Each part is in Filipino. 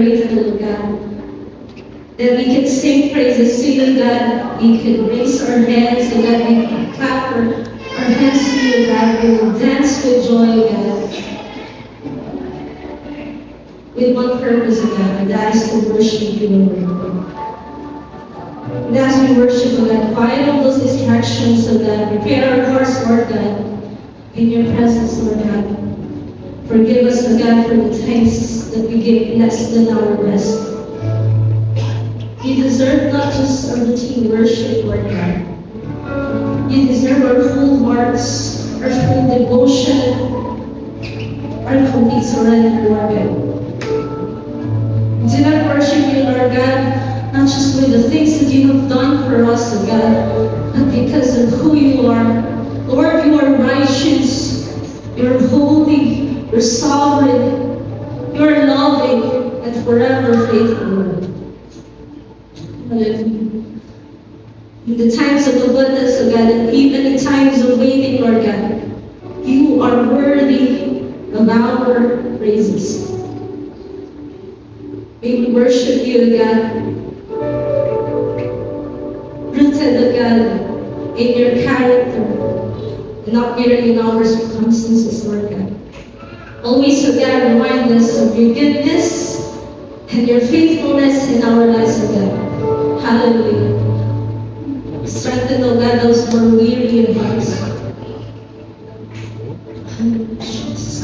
grateful, God, that we can sing praises to you, God. We can raise our hands, so God, we can clap our hands to you, God. We will dance with joy, God. With one purpose, God, and that is to worship you, Lord. And as we worship, oh God, quiet all those distractions, oh God. Prepare our hearts, Lord God, in your presence, Lord God. Forgive us, oh God, for the times that we give less than our best. You deserve not just our routine worship, Lord God. You deserve our full hearts, our full devotion, our complete surrender, Lord God. Do not worship you, Lord God, not just with the things that you have done for us, oh God, but because of who you are. Lord, you are righteous, you are holy, you're sovereign, you are loving, and forever faithful, Lord. Hallelujah. In the times of abundance, oh God, and even in times of waiting, Lord God, you are worthy of our praises. May we worship you, God, rooted, O God, in your character, and not merely in our circumstances, Lord God. Always, O God, remind us of your goodness and your faithfulness in our lives, O God. Hallelujah. Strengthen, O God, those who are weary in hearts.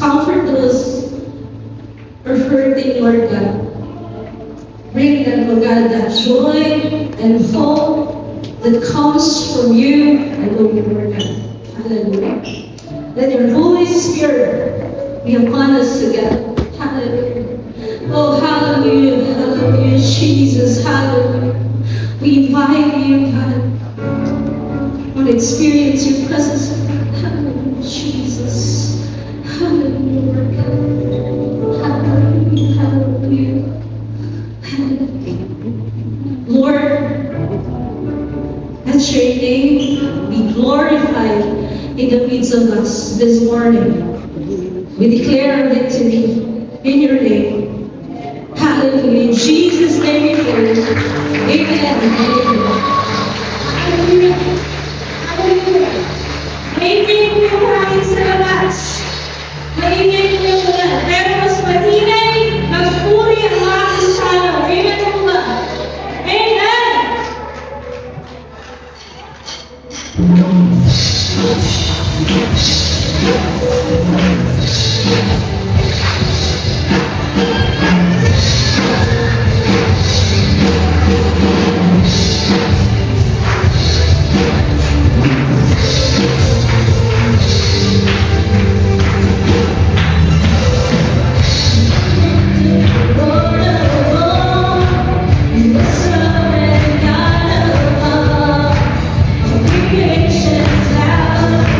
Comfort those who are hurting, Lord God. Bring them, O God, that joy and hope that comes from you and from your Lord God. Hallelujah. Let your Holy Spirit be upon us together. Hallelujah. Oh, hallelujah, hallelujah, Jesus, hallelujah. We invite you, God, to experience your presence. Hallelujah, Jesus. Hallelujah, Lord God. Hallelujah, hallelujah. Lord, let your name be glorified in the midst of us this morning. We declare our victory in your name. Hallelujah. In Jesus' name we pray. Amen. Hallelujah. Hallelujah. Amen po yung maraming salamat. Maingay po yung mga. Pero mas maingay, magpuri ang mga Kristiyano. Amen po ba? Amen! Creation's out.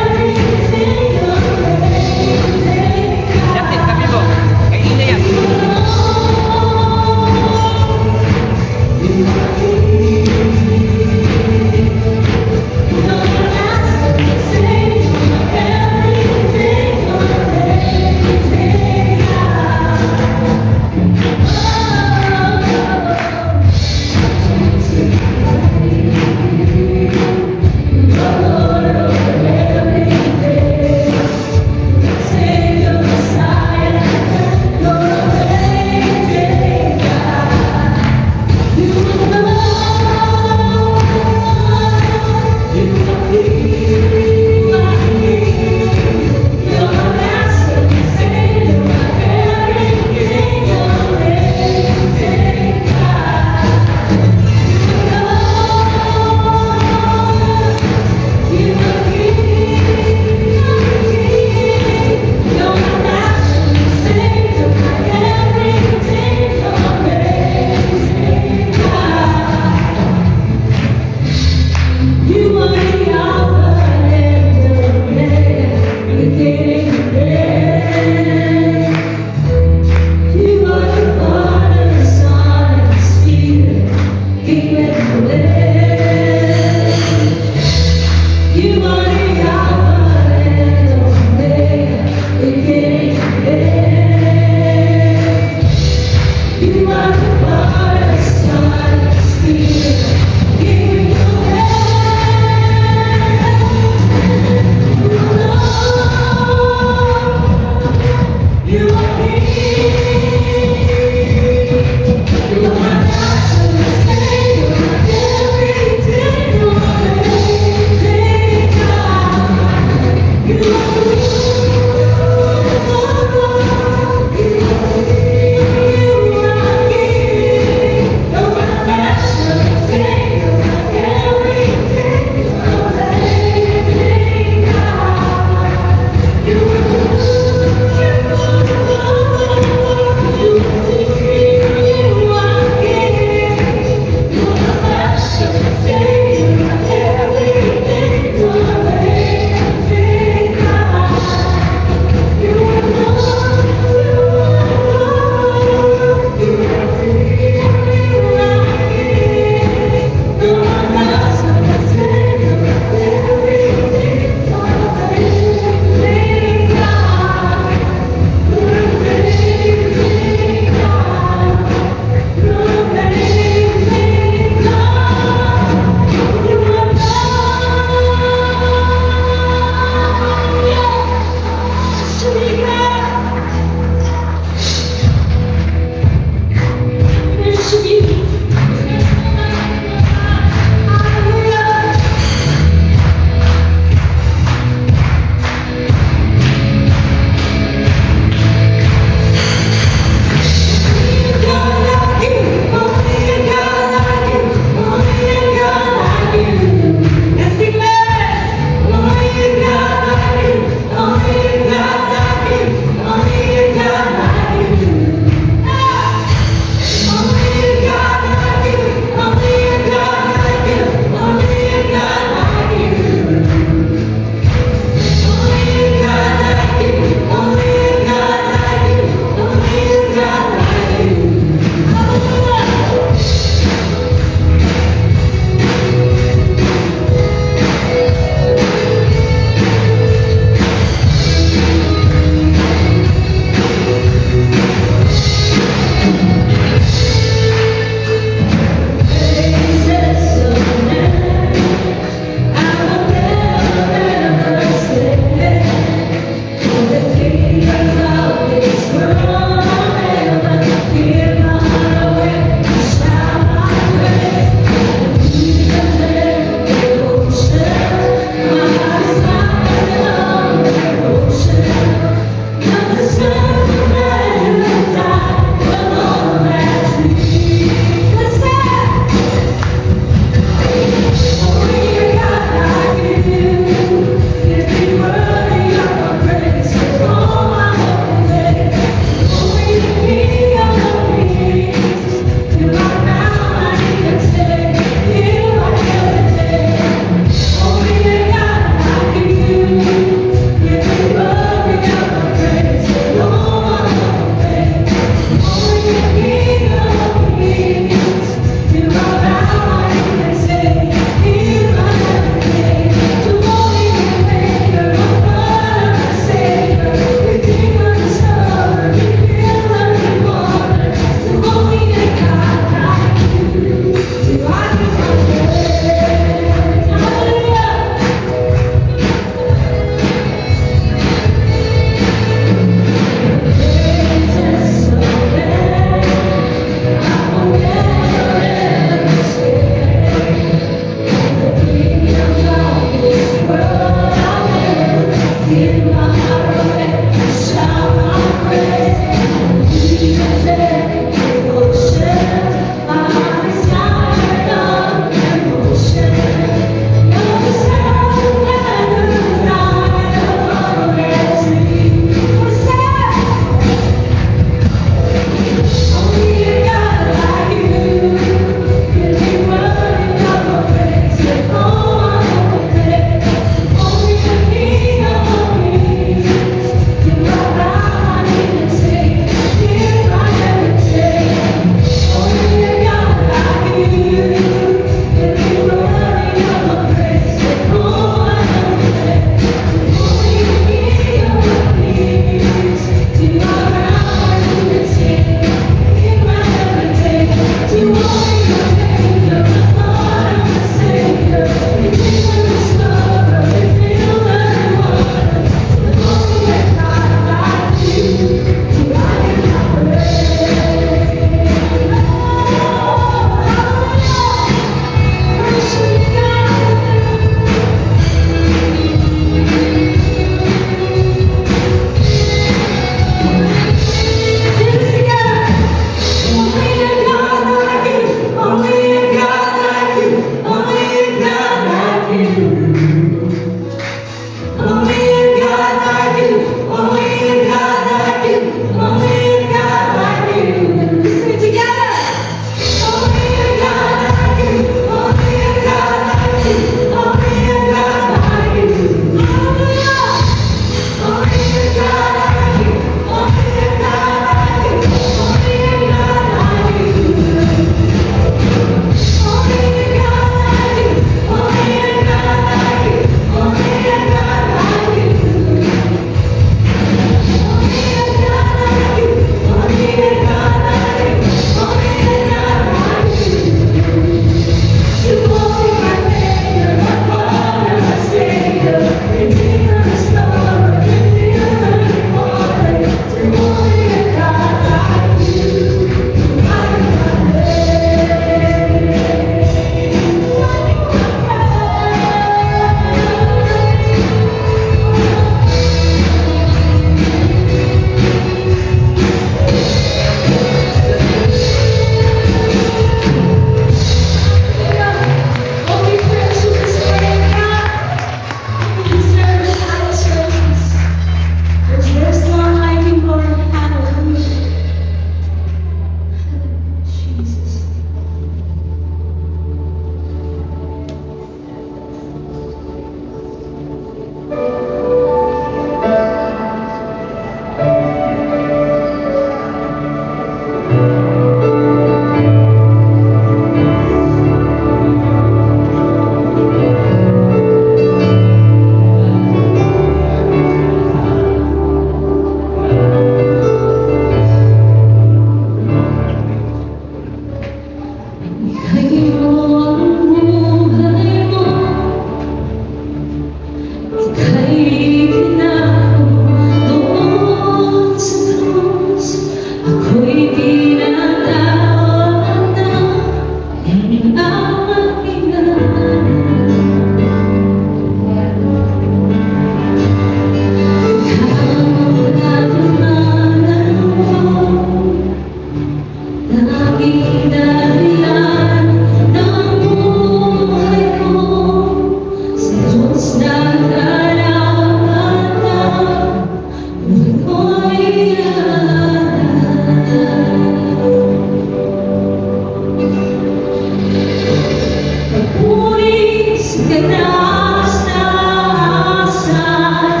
tinaas-taasan,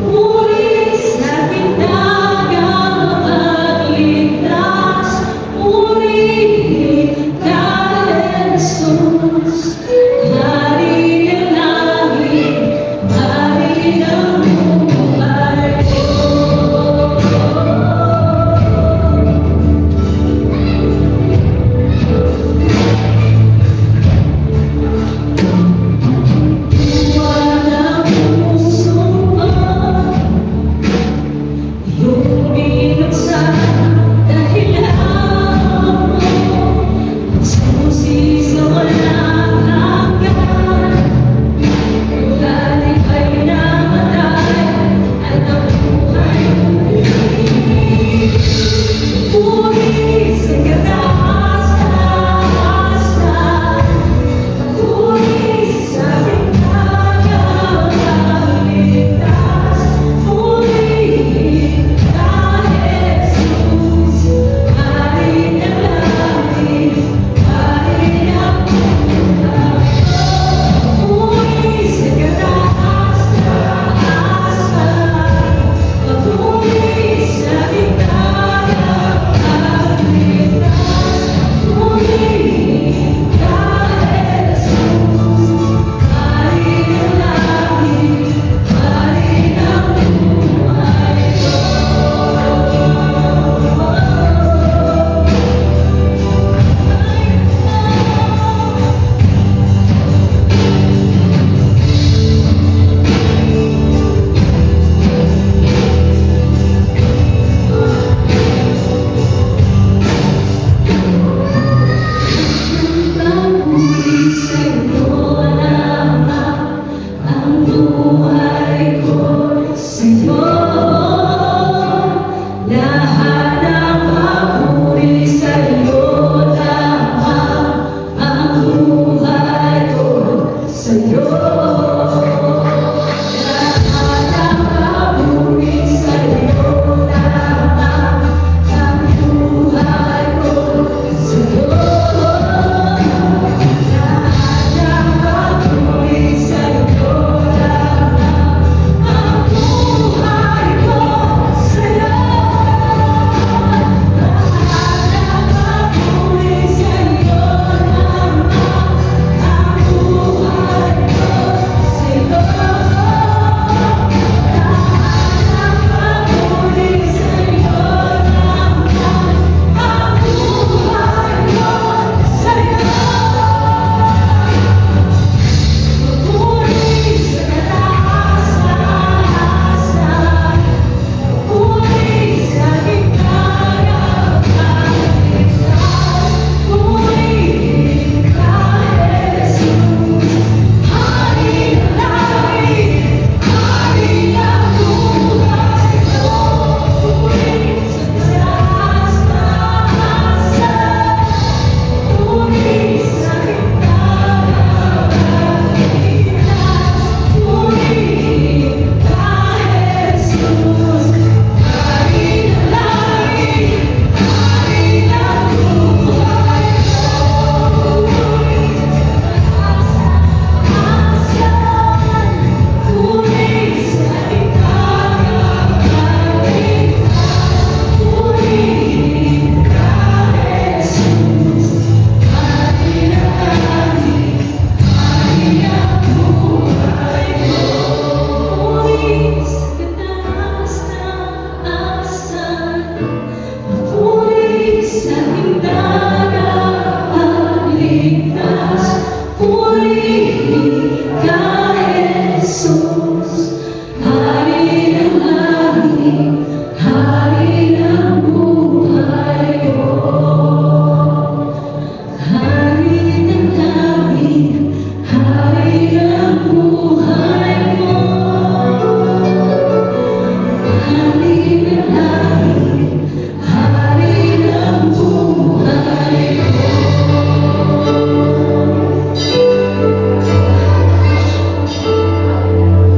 muli sa pinagmamagligtas, muli ka, Jesus. Hari ng langit, Hari ng buhay ko. Wala puso ko, iyong binuksan dahilan mo, susi sa walang hanggan. Buhay ika'y namatay at nabuhay muli. Muli sa kataas-taasan, muli sa pinagmamagligtas, muli ka, Jesus. Hari ng langit, Hari ng buhay ko. Muli sa kataas-taasan, muli sa pinagmamagligtas, muli ka, Jesus. Hari ng langit, Hari ng buhay ko. Papuri sa'yo lamang ang buhay ko, sa'yo lahat ng papuri sa'yo lamang ang buhay ko, sa'yo lahat ng papuri sa'yo lamang ang buhay ko, sa'yo.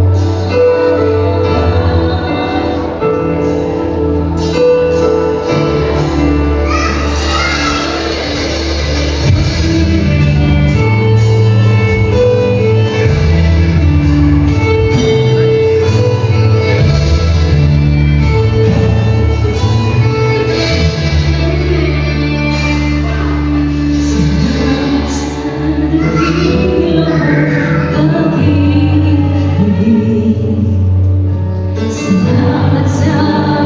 Salamat sa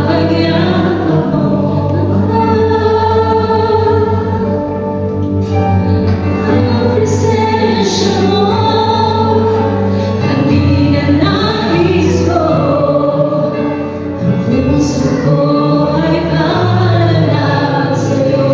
pagyakap mo, ang presensya mo, ang ninanais ko, ang puso ko ay paalala sa'yo.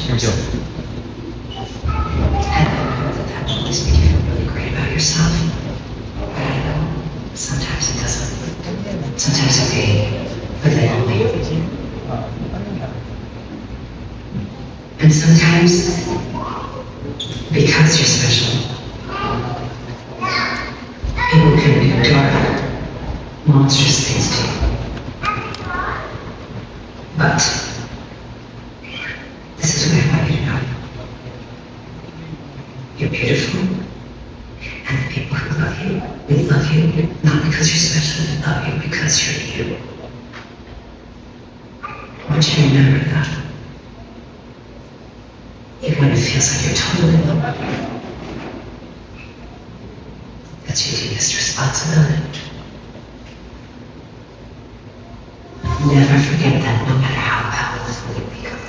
Enjoy. That always make you feel really great about yourself. But I know sometimes it doesn't. Sometimes okay, but then only. And sometimes, because you're special, people can do dark, monstrous things to you. But this is what I want you to know. You're beautiful, and the people who love you, they love you not because you're special, they love you because you're you. I want you to remember that. Even when it feels like you're totally alone. That's your deepest responsibility. Never forget that no matter how powerful you become.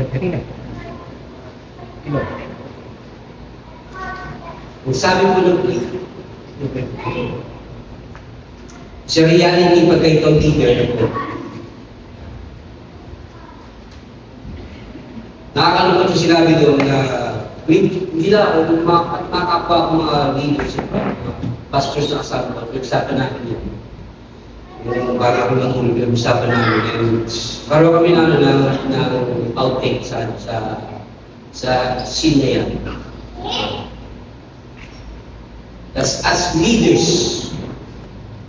Kanina. Ilo. Ang sabi ko ng sa reality pagka ikaw leader ko, nakakalungkot yung sinabi doon na hindi lang ako, kung makakapwa ako mga leaders, pastors na kasama ko, nagsasabi namin yun. Yung bago ko lang kung pinag-usapan namin, and bago kami na outtake sa scene na yan. As leaders,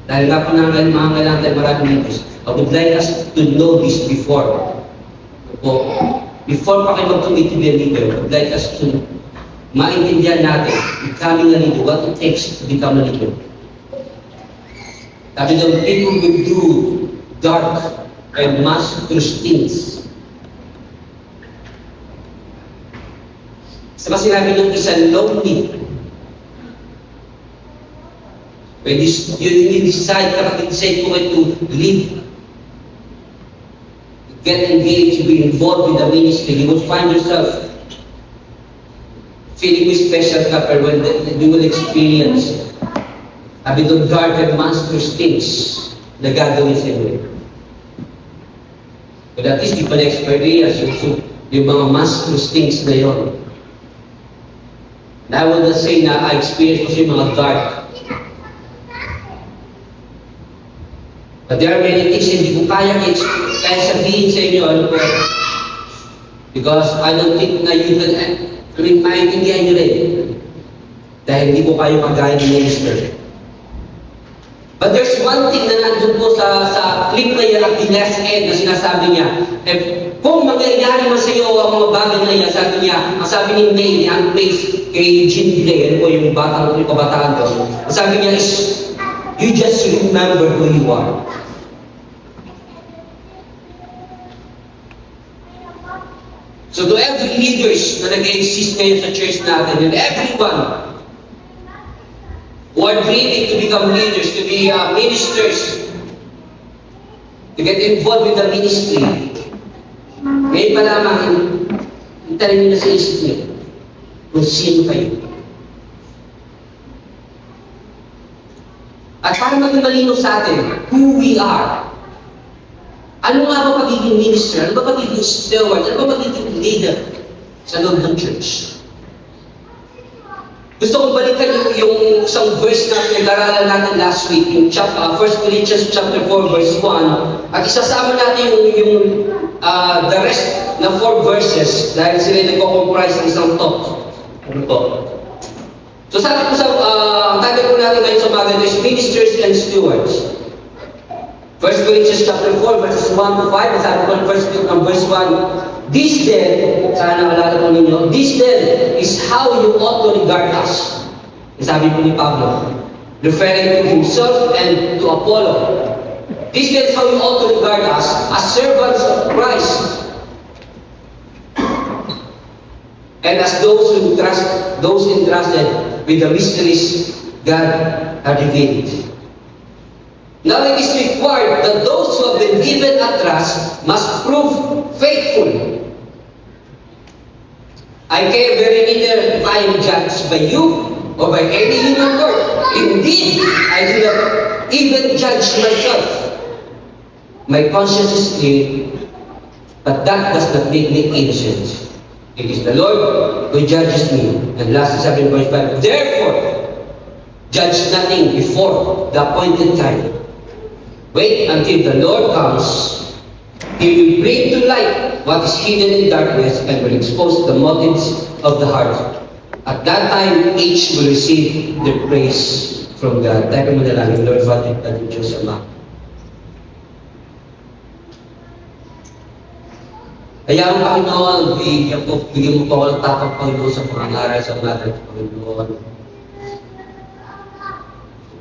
dahil nga po mga kailangan tayo maraming leaders, I would like us to know this before. Before pa kayo mag-commit to be a leader, I would like us to maintindihan natin, becoming a leader, what it takes to become a leader. Sabi daw, people will do dark and monstrous things. Sa sinabi ng isa, lonely. When you decide, kapag decide ko to lead, get engaged, be involved with the ministry, you will find yourself feeling with special kapag when you will experience sabi doon, dark and monstrous things na gagawin sa inyo. But at least di pa na-experience yung mga monstrous things na yun. And I will not say na I experienced yung mga dark. But there are many things hindi ko kaya sabihin sa inyo, ano po. Because I don't think na you can, maintindihan nyo rin. Dahil hindi ko kayo magaya ng minister. But there's one thing na nandun po sa clip na yan at the last end na sinasabi niya, kung mangyayari man sa iyo ang mga bagay na yan, sabi niya, ang sabi ni May, ang May kay Jean Blay, ano po yung kabataan doon, ang sabi niya is, you just remember who you are. So to every leaders na nag-exist ngayon sa church natin, and everyone who are dreaming to become leaders, to be ministers, to get involved with the ministry, ngayon pa lamang, hintayin nyo na sa isip nyo kung sino kayo. At para maging malino sa atin, who we are. Ano nga ba pagiging minister? Ano ba pagiging steward? Ano ba pagiging leader sa loob ng church? Gusto kong balikan yung isang verse na pinag-aralan natin last week, yung 1 Corinthians chapter 4 verse 1, at isasama natin yung the rest na 4 verses dahil sila nagko-comprise ng isang talk. Ano po? So sabi ko sa, ang title po natin ngayon sa mga is Ministers and Stewards. 1 Corinthians chapter 4, verses 1 to 5, sabi ko ng verse 1, this then, sana naalala po ninyo, this then is how you ought to regard us. Sabi po ni Pablo, referring to himself and to Apollo. This then is how you ought to regard us as servants of Christ. And as those who trust, those entrusted with the mysteries God has revealed. Now it is required that those who have been given a trust must prove faithful. I care very little if I am judged by you or by any human court. Indeed, I do not even judge myself. My conscience is clear, but that does not make me innocent. It is the Lord who judges me. And lastly, sabi in verse 5, therefore, judge nothing before the appointed time. Wait until the Lord comes. He will bring to light what is hidden in darkness and will expose the motives of the heart. At that time, each will receive their praise from God. Tayo mo na lang, Lord, Father, and Diyos Ama. Kaya ang Panginoon, bigyan mo po ako ng tapang Panginoon sa pangangaral sa natin, Panginoon.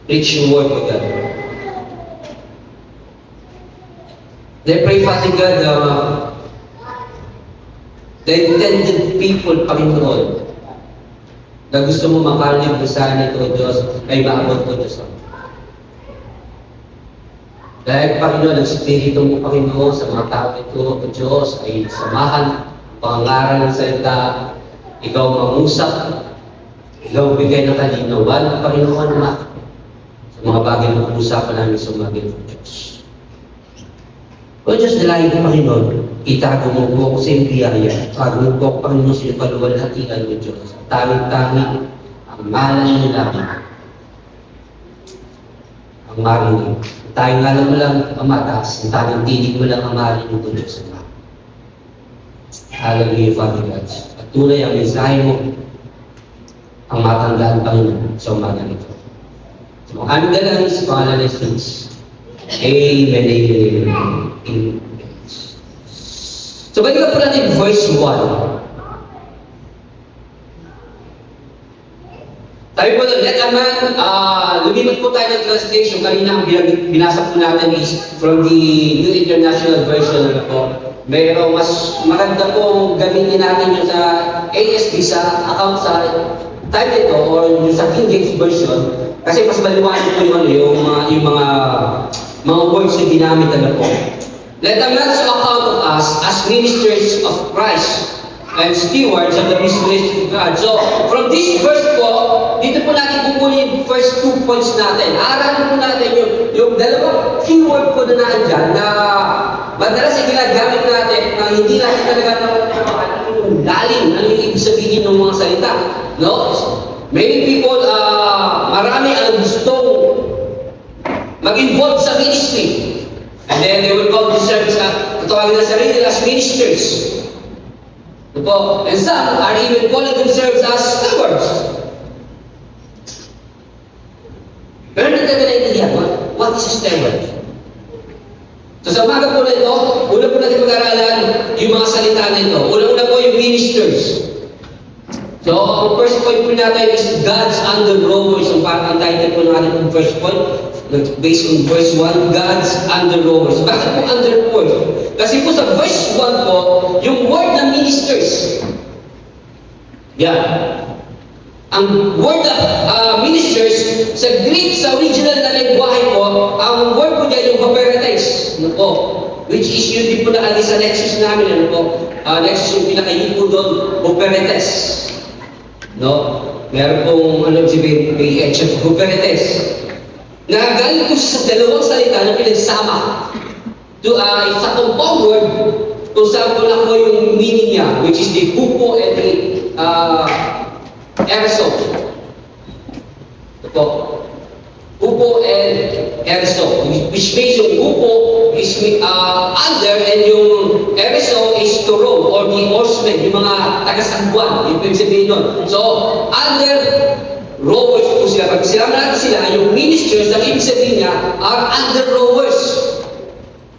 Preach your word, O God. I pray, Father God, the intended people, Panginoon, na gusto mo makaligtasan ito, Diyos, ay maabot ko, Diyos. Dahil, Panginoon, ang Espiritu mo, Panginoon, sa mga tao ito, O Diyos, ay samahan, pangaral ng salita, ikaw mangusap, ikaw bigay ng kalinawan, Panginoon, sa mga bagay na pag-usapan namin sa mga ginoo, Diyos. O Diyos, dalayan ko, Panginoon, itago mo po ako sa iyong biyaya, itago mo po ako, Panginoon, sa iyong kaluwalhatian, O Diyos. Tanging-tanging, ang malan mo lang, ang marinig. Tayong alam mo lang ang matas, ang tayong tinig mo lang ang marinig ko Diyos Ama. Hallelujah, Father God. At tunay ang mensahe mo, ang matandaan, Panginoon, sa umaga nito. So, ang aming dalangin sa pangalan ng Jesus. Amen, amen, amen. So, balikan po natin verse 1. Sabi po doon, let a man, lumipat po tayo ng translation. Kanina ang binasa po natin is from the New International Version. Ano po. Pero mas maganda po gamitin natin yung sa ASB sa account sa type ito or yung sa King James Version. Kasi mas maliwanag po yung mga words na ginamit. Ano po. Let a man so account of us as ministers of Christ and stewards of the mysteries of God. So, from this verse po, dito po natin kukunin first 2 points natin. Aralin po natin yung dalawang keyword po na naandyan na madalas yung ginagamit natin na hindi natin talaga yung lalim, ano yung ibig sabihin ng mga salita. No? Many people, marami ang gustong mag-involve sa ministry. And then they will call themselves, katawagin na sarili as ministers. And some are even calling themselves as stewards. Pero hindi natin naintindihan, what is a steward? So sa umaga po na ito, una po natin mag-aralan yung mga salita na ito. Una-una po yung ministers. So ang first point po natin is God's under rowers. Ang parang title po natin yung first point, based on verse 1, God's under rowers. Bakit po under rowers? Kasi po sa verse 1 po, yung word ng ministers. Yeah. Ang word ng ministers, sa Greek, sa original na lengguwahe po, ang word po niya yung operates. Ano po? Which is yun din po na alis sa Lexus namin. Ano po? Lexus yung pinakayin po doon, operates. No? Meron pong, ano sabihin, may edge of operates. Nagaling po sa dalawang salita na pinagsama. It's a compound word kung saan po lang po yung meaning niya, which is the hupo and the erso. Ito po. Hupo and erso. Which means yung hupo is under and yung erso is to row. road or the horsemen, yung mga taga-sagwan, yung ibig sabihin nun. So, under rowers po sila. Pag sila natin sila, yung ministers, ang ibig sabihin niya, are under rowers.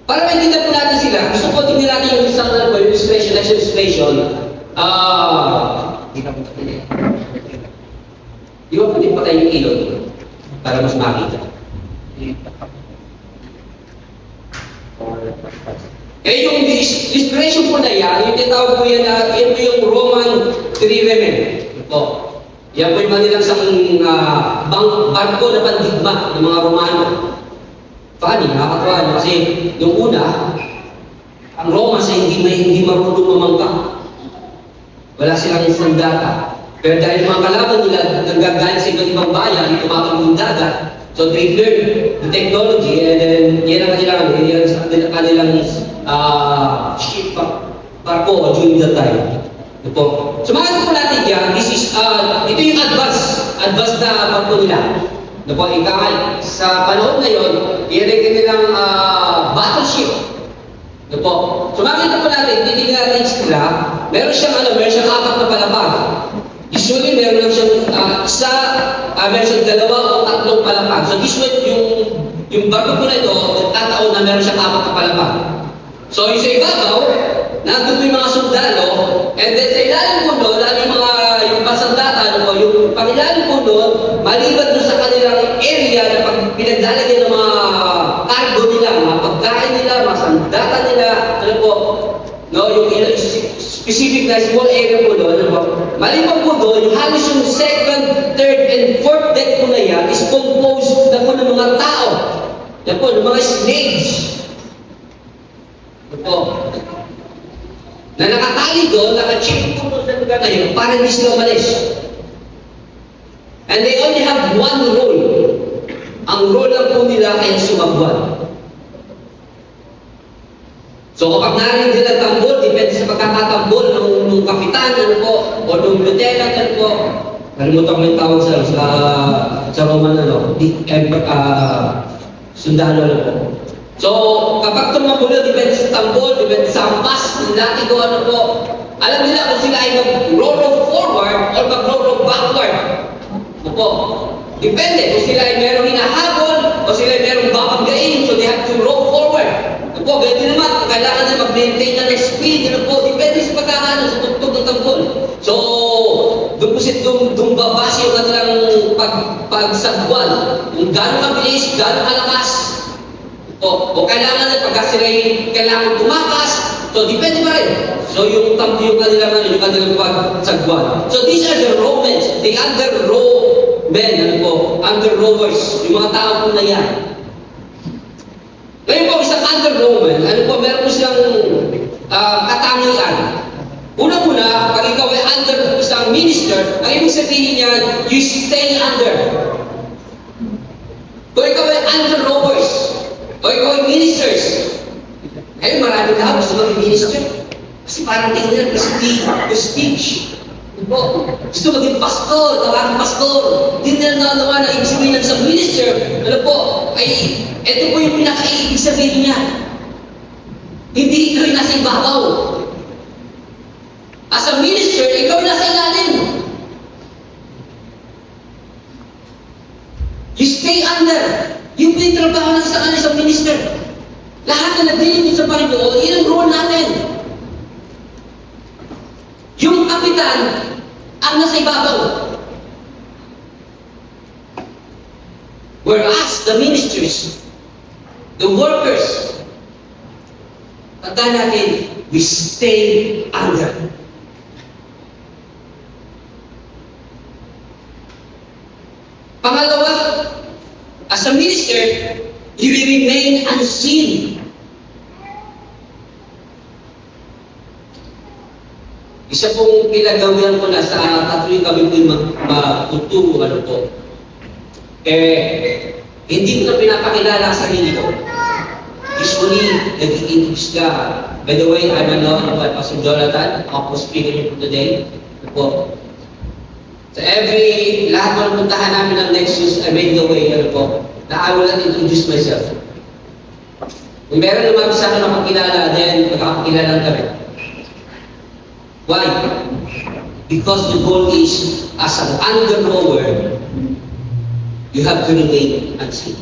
Para maintindihan po natin sila, gusto ko tingnan natin yung isang illustration, next illustration. Hindi na mo Di ba pwede patay yung ilog para mas makita? Eh yung inspiration po na yan, yung tinatawag po yan na, yan po yung Roman 3 Women. Po. Yan po yung manilang isang barko na pandigma ng mga Romano. Funny, nakakatawa no? Kasi yung una, ang Romans ay hindi marunong mamangka. Wala silang sandata. Pero dahil mga kalaban nila nanggagaling sa iba't ibang bayan, tumakang yung dagat, so they learn the technology and then yan ang kanilang ship barko during that time. Ito po. So makikita po natin yan, this is, ito yung advance na barko nila. Ito po, sa panahon na yun, yan ang kanilang battleship. Ito po. So makikita po natin, titignan natin sila, meron siyang apat na palapag. Usually, meron lang siyang meron siyang 2 o 3 palapag. So this one, yung barko po na ito, nagtataon na meron siyang 4 na palapag. So yung sa ibabaw, nandun po yung mga sundalo, and then sa ilalim po doon, lalo yung pasandata, yung pangilalim po doon, maliban doon sa kanilang area na pag pinaglalagay ng mga cargo nila, mga pagkain nila, mga sandata nila, yung specific na small area po doon, maliban po doon, yung halos yung 2nd, 3rd, and 4th deck po na yan is composed na po ng mga tao. Yan po, ng mga slaves. Yan po. Na nakatali doon, naka-check po sa lugar na yun para hindi sila umalis. And they only have one role. Ang role lang po nila ay sumagwan. So kapag narinig nila tambol, depende sa pagkakatambol ng kapitan, o ng lieutenant, nalimutan ko yung tawag sa Roman, sundalo po. So kapag tumambol, depende sa tambol, depende sa ampas, ng latigo, alam nila kung sila ay mag-roll forward or mag-roll backward. Depende kung sila ay merong hinahabol o sila ay merong babanggain, so they have to roll forward. Ganyan naman, kailangan na mag-maintain na ng speed, depende sa pagkakano, sa tugtog ng tambol. So, doon babase yung kanilang pagsagwan, kung gano'ng kabilis, gano'ng kalakas. O kailangan na, pagka sila kailangan tumakas, so depende pa rin. So, yung kanilang pagsagwan. So, these are the Romans, the under-row men, under rowers, yung mga tao po na yan. Ngayon po, isang under-Roman, meron po silang katangian. Una-una, pag ikaw ay under isang minister, ang ibig sabihin niya, you stay under. Kung ikaw ay under-rowers, o ikaw ay ministers, ngayon marami na gusto maging minister. Kasi parang tingnan, prestige. Gusto maging pastor, tawagin pastor. Hindi nila nanawa na ibig sabihin ng isang minister, ito po yung pinaka-ibig sabihin niya. Hindi ikaw yung nasa ibabaw. As a minister, ikaw yung nasa ilalim. You stay under. Yung pinatrabaho ng isang minister. Lahat na nagdilim sa Panginoon, yun ang role natin. Yung kapitan, ang nasa ibabaw. Whereas the ministers, the workers, tandaan natin, we stay under. Pangalawa, as a minister, you will remain unseen. Isa pong pinagawian ko na sa katuloy kami po magtuturo, hindi ko na pinapakilala sa sarili ko. Usually, nag-i-introduce ka. By the way, I'm Pastor Jonathan, ako speaker for today. So lahat ng puntahan namin ng Nexus, I made the way, na I will not introduce myself. Kung meron lumabas sa akin na makilala, then magkakakilala kami. Why? Because the goal is, as an undergrower, you have to remain unseen.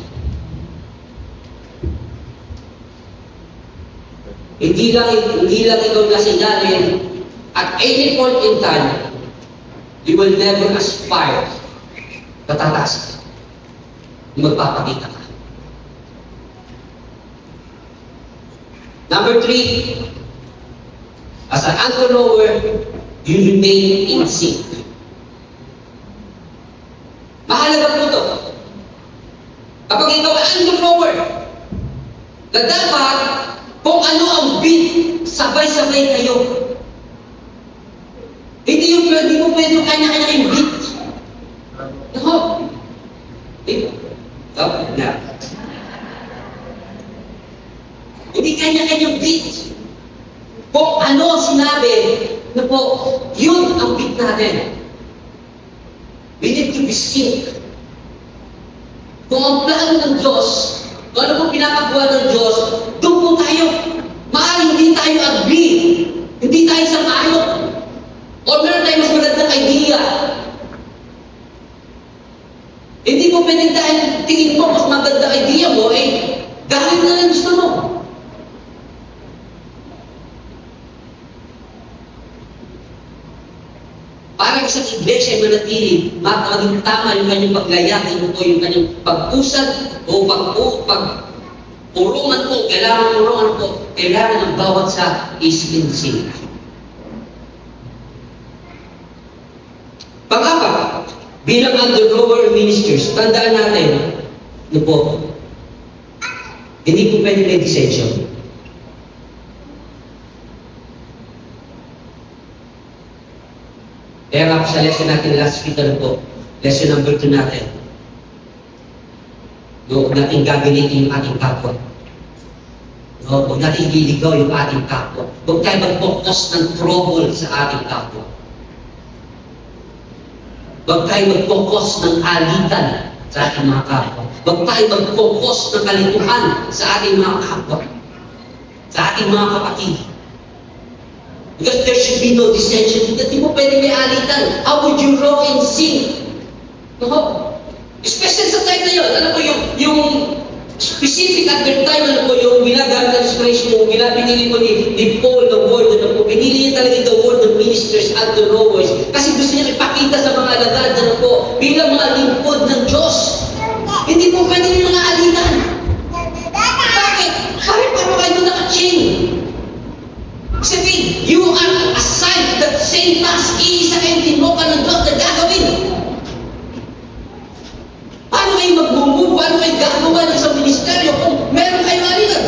Hindi lang ikaw nasinyarin, at any point in time, you will never aspire na tataas ka. Magpapakita ka. Number 3, as an entrepreneur, you remain in sync. Mahalaga po ito. Kapag ikaw ay entrepreneur, na dapat kung ano ang beat, sabay-sabay kayo. Hindi mo pwede kanya-kanya yung beat. No. Na. Hindi kanya-kanyang beat. Kung ano sinabi, na po, yun ang beat natin. We need to be sync. Kung ang plano ng Diyos, kung ano pong pinapagawa ng Diyos, doon po tayo. Maaari hindi tayo agree. Hindi tayo sang-ayon. O meron tayo mas magandang idea. Hindi po pwede dahil tingin mo mas magandang idea mo, gawin na lang gusto mo. Para isang iglesia ay manatili, maging tama yung kanyang paglayak, yung kanyang pag-usad o pag-urungan po, kailangan ang bawat sa is in sync. Pang-apat, bilang undergrower ministers, tandaan natin, hindi po pwede may dissension. Kaya nga sa lesson natin last week, lesson number 2 natin. Huwag natin gagalitin yung ating kapwa. Huwag natin ililigaw yung ating kapwa. Huwag tayo mag-focus ng trouble sa ating kapwa. Huwag tayo mag-focus ng alitan sa ating mga kapwa. Huwag tayo mag-focus ng kalituhan sa ating mga kapwa. Sa ating mga kapatid. Because there should be no dissension. Hindi mo pwede may alitan. How would you row in sync? No? Especially sa time na yun. Ano po yung specific at that time, yung ginagamit ng inspiration, yung pinili mo ni Paul, the word, pinili niya talaga the word of ministers and the rowers. Kasi gusto niya ipakita sa mga alagad, bilang mga lingkod ng Diyos. Hindi po pwede yung mga alitan. Bakit? Bakit paano kayo naka-chain? Sabihin, you are assigned that same task. Iisa kayong tinukan ng Diyos na gagawin. Paano kayo mag-move? Paano kayo gagawa ng isang ministeryo kung meron kayong alitan?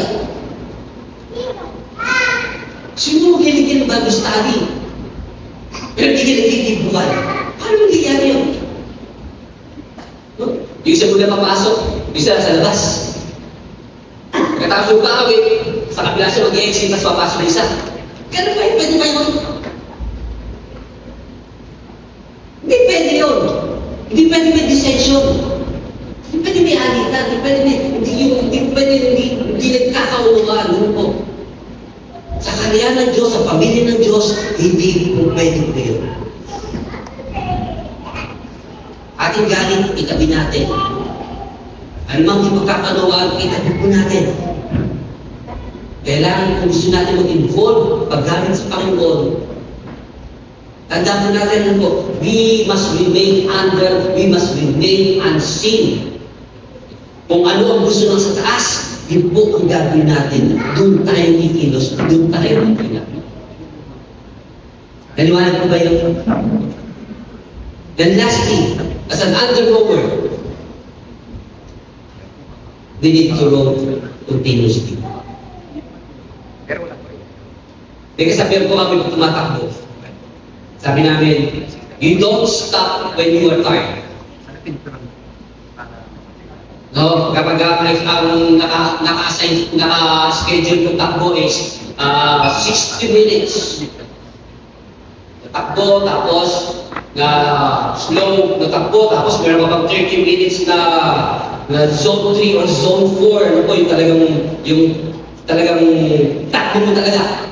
Sino mo giligil ng Bible study? Pero hindi giligil-gibuhan. Paano hindi yan yun? No? Yung isa muna papasok, isa sa labas. Katapos yung paawit, sa kabila siya mag-exit, tapos papasok na isa. Ganun ba yun? Pwede ba yun? Hindi pwede yun. Hindi pwede may dissension. Hindi pwede may alitan. Hindi pwede hindi nagkakaunawaan. Ano po? Sa karya ng Diyos, sa pamilya ng Diyos, hindi po pwede po yun. Ating galing, itabi natin. Ano mang di magkakaunawaan, itabi po natin. Kailangan kung gusto natin mag-involve paggamit sa Panginoon. Tandaan po natin we must remain unseen. Kung ano ang gusto ng sa taas, yun po ang gagawin natin. Doon tayo ikilos, doon tayo ikilos. Naliwanag po ba yun? Then lastly, as an undergrower, we need to row continuously. Pero wala pa rin. Teka, sabihan po kami tumatakbo. Sabi namin, you don't stop when you are tired. No, kapag ang naka-schedule yung takbo is 60 minutes. Takbo, tapos slow na takbo, tapos meron pa bang 30 minutes na zone 3 or zone 4. Ano po, yung talagang takbo mo talaga.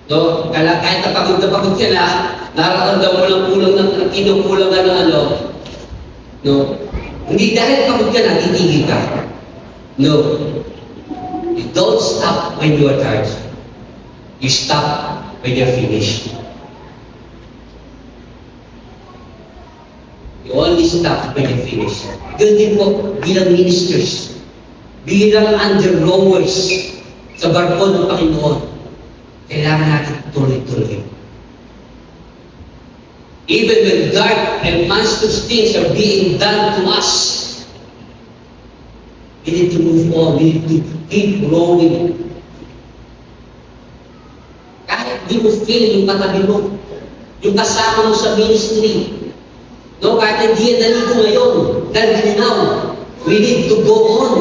No? Kahit napagod ka na, nararamdaman mo lang kulang ng kinukulang ka ng ano. No? Hindi dahil pagod ka na, titigil ka. No. You don't stop when you are tired. You stop when you're finished. You only stop when you're finished. Ganun din po bilang ministers, bilang under-rowers sa barko ng Panginoon. Kailangan natin tuloy-tuloy. Even when dark and monstrous things are being done to us, we need to move on. We need to keep growing. Kahit di mo feel yung katabi mo, yung kasama mo sa ministry, no, kahit hindi yan naligo ngayon, dahil ginaw, we need to go on.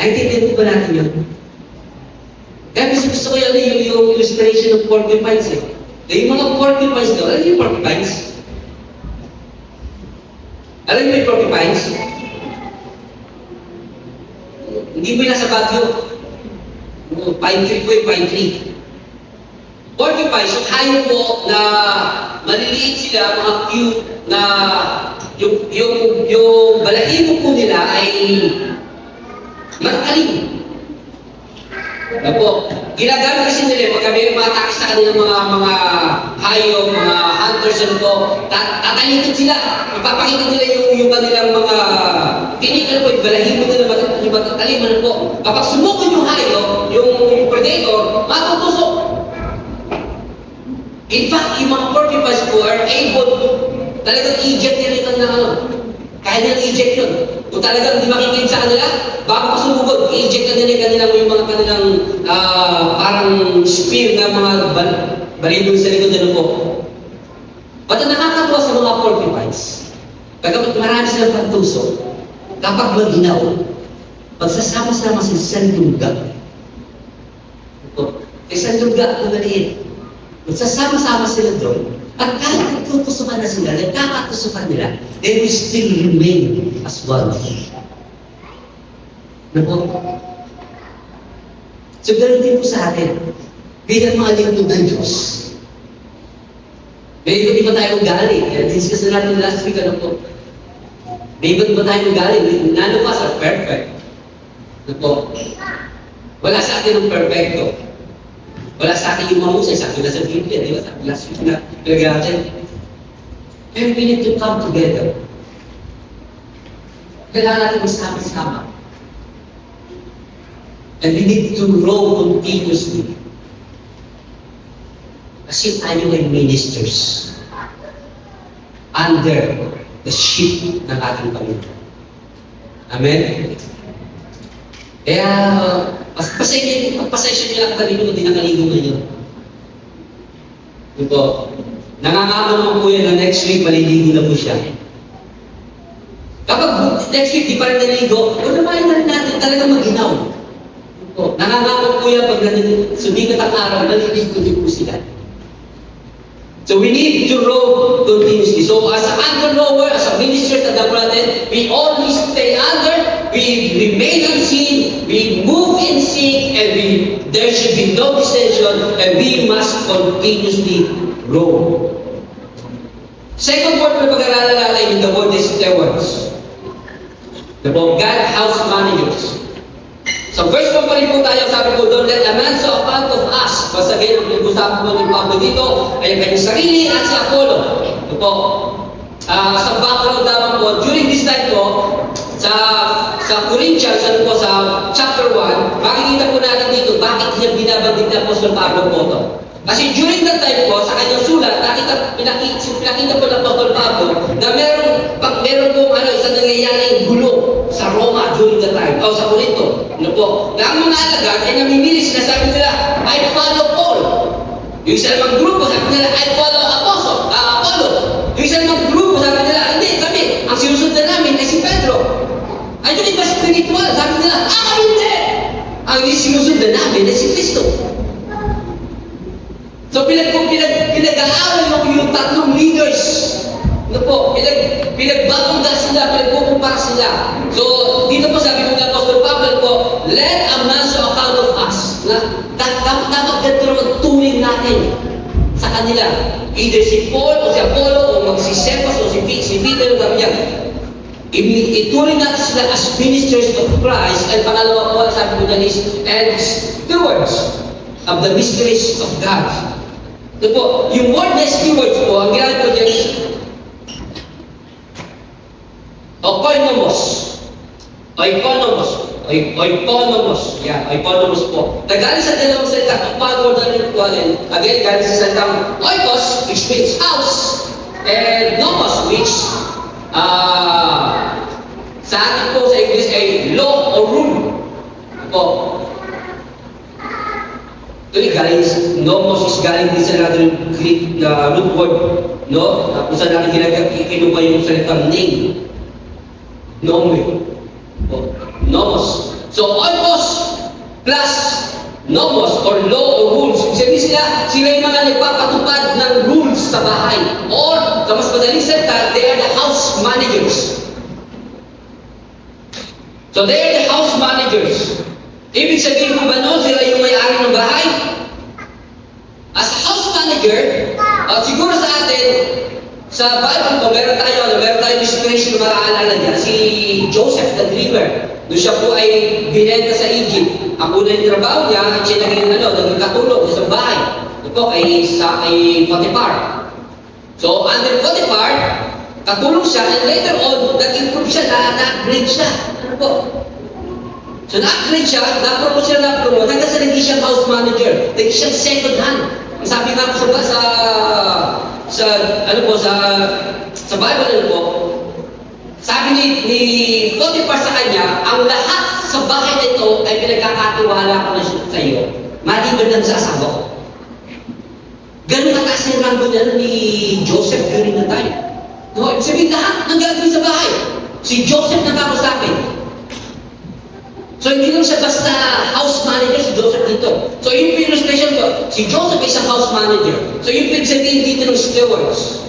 Naintindihan po ba natin yun? Kaya gusto ko yung illustration ng porcupines eh. Yung mga porcupines daw, alam niyo yung porcupines? Alam niyo yung porcupines? Hindi mo yung nasa Baguio. Pine tree po yung pine tree. Porcupines, yung hayop po na maliliit sila, mga cute, na yung balahibo po nila ay matalim. Na po, ginagamit kasi nila pag kami umatake sa kanilang mga hayop, mga hunters, ano po, tatalitin sila. Ipapakita nila yung kanilang mga tinik, ano po, yung balahibo nila, yung matatalim, ano po. Kapag sumukon yung hayop, yung predator, matutusok. In fact, yung mga porcupines po are able talagang i-eject nila ito ng ano. Kaya nilang i-eject yun. Kung talagang hindi makikinig sa kanila, bago pasumugod, i-eject na nila yung mga kanilang parang spear na mga balibong sa likod na po. Ba't ang nakakatuwa sa mga porcupines? Pagkat marami silang pagtusok, kapag maginaw, pagsasama-sama sa isang lugar. Isang lugar na maliit. Magsasama-sama sila doon, at kahit nagtutusukan na sila, nagkakatusukan nila, they will still remain as one. Napo? So, ganoon din po sa atin, bilang mga lingkod ng Diyos. May iba ba tayong galing? Discuss na natin last week, ano po? May iba ba tayong galing? None of us are perfect. Napo? Wala sa atin ang perfecto. Wala sa akin yung mahusay, sabi na sa Biblia, di ba? Sabi last week na pinag-atin. Pero we need to come together. Kailangan natin magsama-sama. And we need to grow continuously. Kasi tayo ay ministers under the ship ng ating Panginoon. Amen? Kaya, pasensya niyo lang kami nung hindi nakaligo ngayon. Ito, nangangako naman po yan na next week maliligo na po siya. Kapag next week di pa rin naligo, unawain na rin natin talaga maginaw. Ito, nangangako po yan pag sumikat ang araw, maliligo din po sila. So we need to row continuously. So as an under-rower, as a minister at the natin, we always stay under, we remain unseen, we move in sync, and there should be no dissension, and we must continuously grow. Second word na pag-aralan natin in the word is stewards. The God house managers. So verse 1 pa rin po tayo, sabi po, don't let a man so account of us. Basta again, ang pinag-usapan po ng Pablo dito ay ang kanyang sarili at si Apollo. Ito po, sa background naman po, during this time po, sa Corinthians, ano po, sa chapter 1, makikita po natin dito bakit niya binabanggit na po sa Pablo po ito. Kasi during that time po, sa kanyang sulat, pinakita po ng Apostol Pablo na meron pong isang nangyayaring gulo sa Roma during that time, o sa Corinto. Ano po? Na ang mga alagad ay namimili sila, sabi nila, I follow Paul. Yung isa namang grupo, sabi nila, I follow Apollo. Yung isa namang grupo, sabi nila, hindi, kami, ang sinusundan namin ay si Pedro. Ay, ito iba spiritual, sabi nila, kami hindi. Ang sinusundan namin ay si Kristo. So pinag-aaral yung tatlong leaders Ano po, pinagbabangga sila, pinagkukumpara sila. So, dito po sabi po ng Apostol Pablo po, let a man so account of us. Dapat ganito ang turing natin sa kanila. Either si Paul o si Apollo o magsisepas o si Peter o kami yan. Ituring natin sila as ministers of Christ. And pangalawa po, sabi ko dyan is, and stewards of the mysteries of God. Ito po, yung word na stewards po, ang ginagawa ko dyan is, oikonomos. Yan, oikonomos po. Nagaling sa dalawang salita, pagod na rin po alin. Again, galing sa salitang oikos, which means house, and nomos, which sa atin po sa English ay law or rule. Po. Ito yung galing, nomos is galing din sa natin Greek na root word, no? Kung saan natin kinuha yung salitang name. Nome. O, nomos. So, oikos plus nomos or law or rules. Sabi sila yung mga nagpapatupad ng rules sa bahay. Or, sa mas madaling salita, they are the house managers. So, they are the house managers. Ibig sabihin ko ba no, sila yung may-ari ng bahay? As a house manager, siguro sa atin, sa Bible po, meron tayo illustration na maaalala niya, si Joseph the Dreamer. Doon siya po ay binenta sa Egypt. Ang unang trabaho niya, at siya naging katulong sa bahay. Ito kay Potiphar. So, under Potiphar, katulong siya, and later on, nag-improve siya, na-upgrade siya. Ano po? So, na-upgrade siya, na-promote siya, hanggang sa naging siyang house manager. Naging siyang second hand. Ang sabi nga po sa Bible po, sabi ni Potiphar sa kanya, ang lahat sa bahay nito ay pinagkakatiwala ko na sa iyo, maliban lang sa asawa ko. Ganun kataas yung rango niya ni Joseph during the time. No, ibig sabihin lahat ng gagawin sa bahay. Si Joseph nagkako sa akin. So hindi lang siya basta house manager si Joseph dito. So yung illustration ko, si Joseph is a house manager. So yung pinagsabihin dito ng stewards.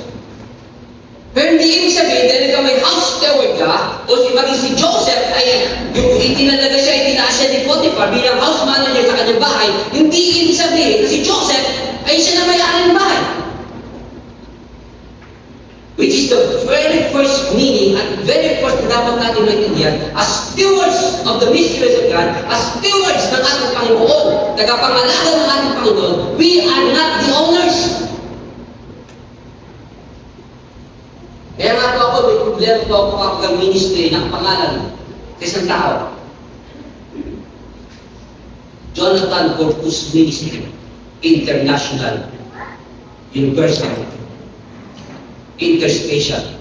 Pero hindi ibig sabihin, dahil ikaw may house steward ka, o maging si Joseph ay yung itinalaga siya, itinaas siya ni Potiphar bilang house manager sa kanyang bahay, hindi ibig sabihin na si Joseph ay siya na may-ari ng bahay. Which is the very first meaning at very first na dapat natin maintindihan as stewards of the mysteries of God, as stewards ng ating Panginoon, tagapangalaga ng ating Panginoon, we are not the owners. Kaya nga po ako, may problema po ako kapag ang ministry ng pangalan sa isang tao. Jonathan Corpus Ministry, International, Universal, Interspatial.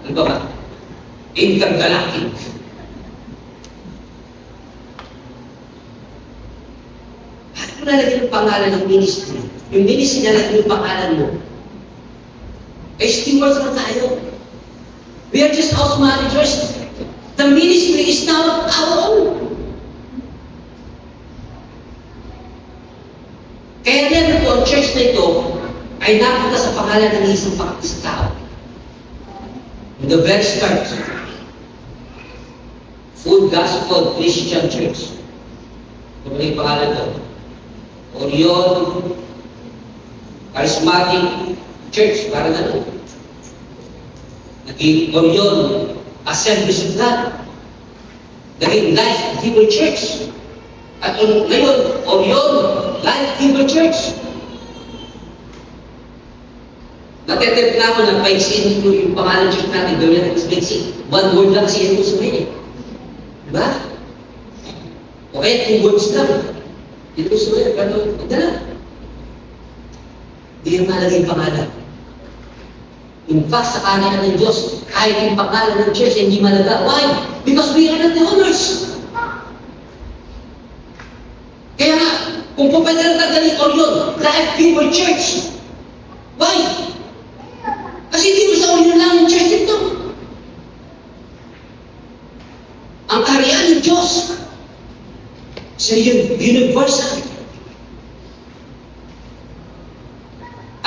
Ano ba? Intergalactic. Bakit mo nalagyan ng pangalan ng ministry? Yung ministry na nalagyan yung pangalan mo. Eh, stewards na tayo. We are just house managers. The ministry is now our own. Kaya yan po, ang church na ito ay napunta sa pangalan ng isang tao. In the very start, Full Gospel Christian Church. Ito yung pangalan ito. Orion Charismatic Church, parang ano. Naging Orion Assemblies of God. Naging Life Giver Church. At ngayon, Orion Life Giver Church. Natetempt na ako na paisiin ko yung pangalan church natin, gawin natin mas basic. One word lang kasi ito sabihin eh. Diba? O kaya 2 words lang. Ito sabihin, pero magdala. Hindi yung malagay pangalan. In fact, sa kanan ng Diyos, kahit yung pangalan ng church hindi malaga. Why? Because we are not the owners. Kaya nga, kung pupwede lang tanggalin Orion, Life Giver Church. Why? Kasi hindi mo sa Orion lang ng church ito. Ang kaharian ng Diyos sa universal.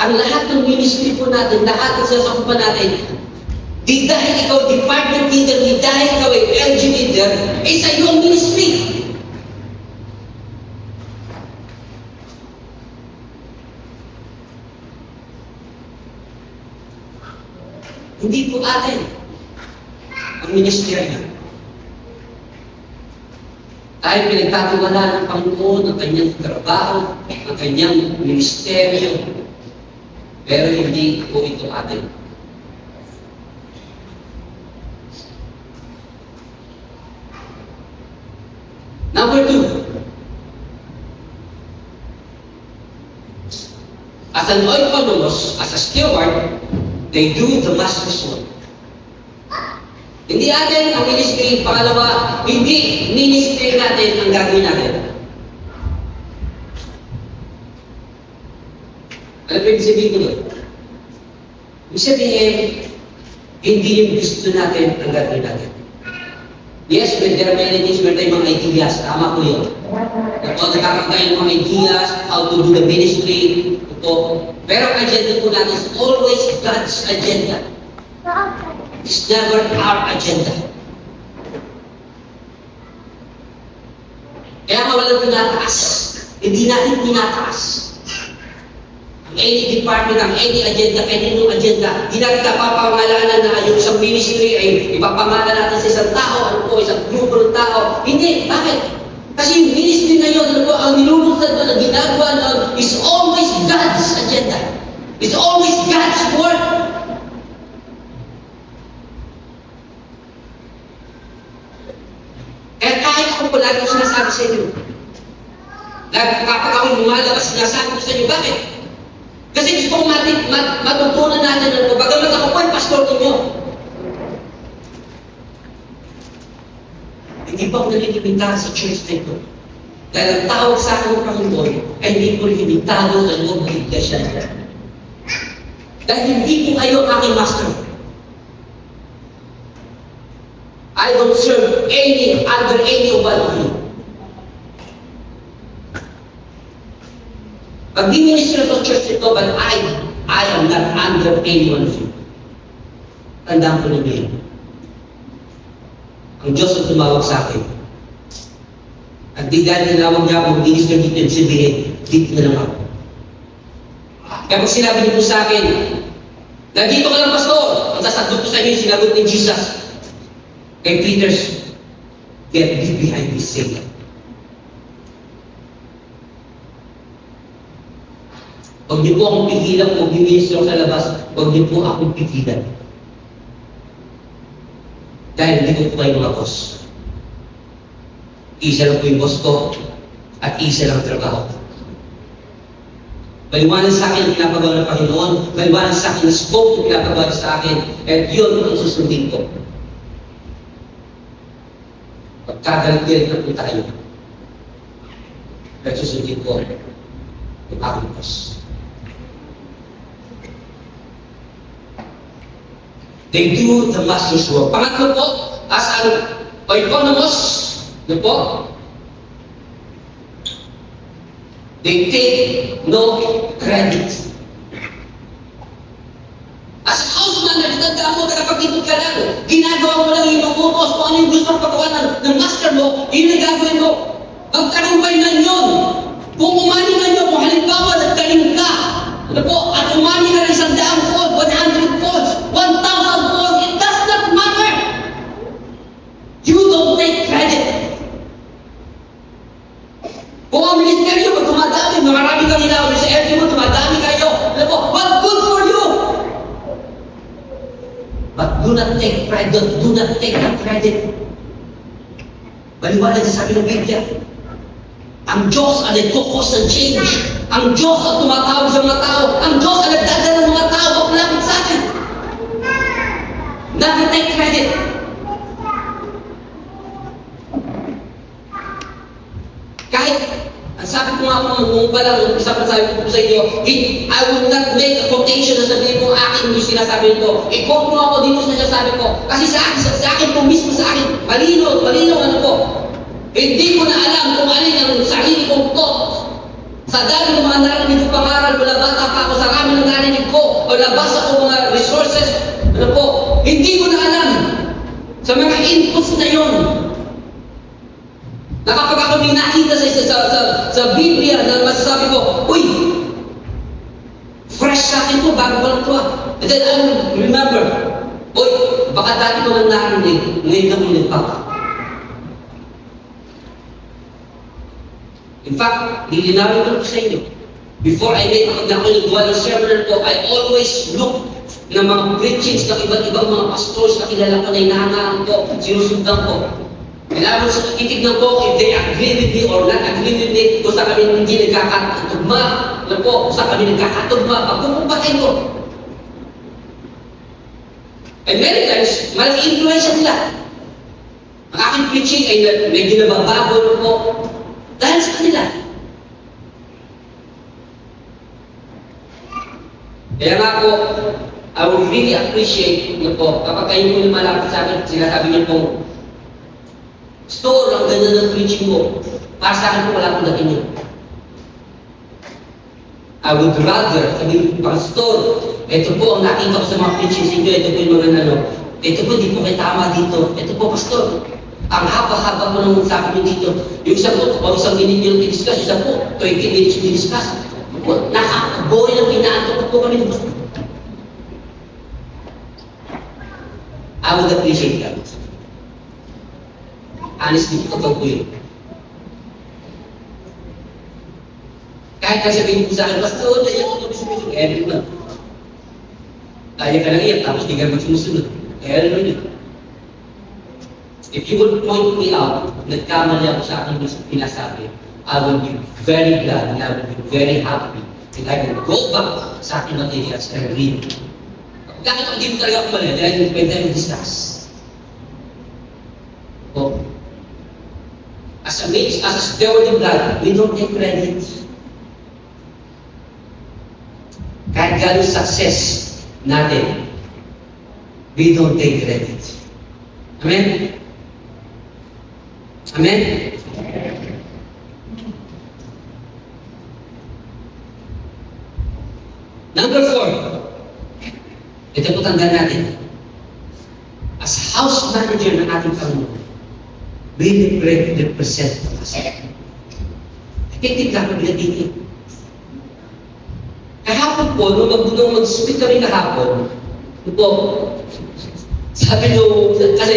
ang lahat ng ministry po natin, lahat ng sasakupan natin, di dahil ikaw department leader, di dahil ikaw ay LG leader, eh sa iyo ang ministry. Hindi po atin ang ministeryo. Tayo pinagtatiwalaan ng Panginoon ang kanyang trabaho, ang kanyang ministeryo, pero hindi po ito atin. Number 2, as an oikonomos, as a steward, they do the master's work. Hindi atin ang ministry. Pangalawa, hindi ministry natin ang gagawin natin. Ano pa yung sabihin ko doon? Ibig sabihin, hindi yung gusto natin ang gagawin natin. Yes, when there are many things, meron tayong mga ideas. Tama po yun. Nagkakaroon tayo ng mga ideas, how to do the ministry. Ito. Pero ang agenda po natin is always God's agenda. It's never our agenda. Kaya nga walang pinataas. Hindi natin pinataas. Ang any department, ang any agenda, any new agenda, hindi natin napapangalanan na yung isang ministry ay ipapangalan natin sa isang tao, ano po, isang grupo ng tao. Hindi. Bakit? Kasi yung ministry na yun, ano po, ang nilulusan doon, ang ginagawa doon, is always God's agenda. It's always God's work. Kaya kahit ako po lagi ko sinasabi sa inyo, kapag ako'y lumalabas, sinasabi ko sa inyo, bakit? Kasi gusto ko matutunan natin ng bagamat ako po ay pastor ninyo. Hindi pa ako nalilimitahan sa church na ito. Dahil ang tawag sa akin ng Panginoon ay hindi ko limitado sa loob ng iglesia. Dahil hindi po kayo ang aking master. I don't serve under any one of you. Pag di minister of church ito, but I am not under any one of you. Tandaan ko ninyo yun. Ang Diyos ang tumawag sa akin. At di dahil tinawag niya akong minister dito yung sabihin, dito na lang ako. Kaya pag sinabi niyo po sa akin, nandito ka lang, pastor, ang sasagot ko sa inyo, sinagot ni Jesus. Kay Peter's, get thee behind me, Satan. Huwag niyo po akong pigilan kung mag-minister ako sa labas, huwag niyo po akong pigilan. Dahil hindi ko po kayo mga boss. Isa lang po yung boss ko, at isa lang ang trabaho. Maliwanag sa akin ang pinapagawa ng Panginoon, maliwanag sa akin ang scope ang pinapagawa sa akin, at yun ang susundin ko. Pagkagalit na po tayo, at susundin ko yung aking boss. They do the master's work. Pangatlo po, as an oikonomos, no po, they take no credit. As a house manager, tandaan mo, nakapag-ipot ka lang. Ginagawa mo lang yung inuutos kung ano yung gusto mong pagawa ng master mo, yun ang gagawin mo. Magtagumpay lang yun. Kung umani na nyo, kung halimbawa nagtanim ka, ano po, at umani na rin 100 fold, 100 folds, 1,000 folds, it does not matter. You don't take credit. Kung ang ministeryo mo tumadami, marami kang inawin sa LG mo, tumadami kayo, ano po, but good for you. But do not take credit, do not take the credit. Baliwanag sa sabi ng Biblia, ang Diyos ang nagkukos ng change. Ang Diyos ang tumatawag sa mga tao. Ang Diyos ang nagdadala ng mga tao at malapit sa atin. Never take credit. Kahit, ang sabi ko nga kung palang isa pa sabi ko sa inyo, I will not make a quotation na sabihin ko akin yung sinasabi nito. I-quote mo ako dito sa sinasabi ko. Kasi sa akin po mismo sa akin, malinaw ano po. Hindi ko na alam kung alin ang sarili kong thought Sa dami ng mga narinig ko pangaral, mula bata pa ako, sa rami ng narinig ko, o nabasa ko mga resources, ano po, hindi ko na alam sa mga inputs na yun. Na kapag ako may nakita sa Biblia na masasabi ko, uy, fresh sa akin po, bago ko lang ito ah. And then I will remember, uy, baka dati ko nang narinig, ngayon ako nagpapa. In fact, nilinawin ko sa inyo. Before I made na ako nagawa ng sermon ko, I always look ng mga preachings ng iba't ibang mga pastors na kilala ko na inahangaan ko, sinusundan ko. Kailangan sa titignan ko if they agree with me or not agree with me, kung saan kami hindi nagkakatugma, ano po, kung saan kami nagkakatugma, pagkukumpakin ko. And many times, malaking influensya nila. Ang aking preaching ay medyo nababago na po dahil sa kanila. Kaya nga po, I would really appreciate nyo po, kapag kayo po lumalapit sa akin, sinasabi niyo pong, Store, ang ganda ng preaching mo. Para sa akin po, wala akong dating yun. I would rather, sabihin ko, Pastor, ito po ang nakita ko sa mga preaching sa inyo, ito po yung mga ano, ito po, di po kayo tama dito. Ito po, Pastor, ang haba-haba po nang sa akin dito. Yung isa po, o isang minute yung i-discuss, isa po, 20 minutes yung i-discuss. Nakakaboy ng pinaantok po kami. I would appreciate that. Honestly, totoo po yun. Kahit na sabihin ko sa akin, Pastor, naiyak ko kami sa kaya rin na. Kaya ka lang iyak, tapos di ka magsusunod. Kaya rin yun. If you would point me out, nagkamali ako sa aking pinasabi, I will be very glad and I will be very happy and I will go back sa aking materials and read. Bakit ang hindi mo talaga kumali? Dahil pwede tayo discuss. So, as a steward of God, we don't take credit. Kahit gano'ng success natin, we don't take credit. Amen? Amen? Number 4, ito po tandaan natin. As house manager ng ating Panginoon, we represent us. Titignan ko bilang dito. Kahapon po, nung mag-speak kami kahapon, po, sabi nyo, kasi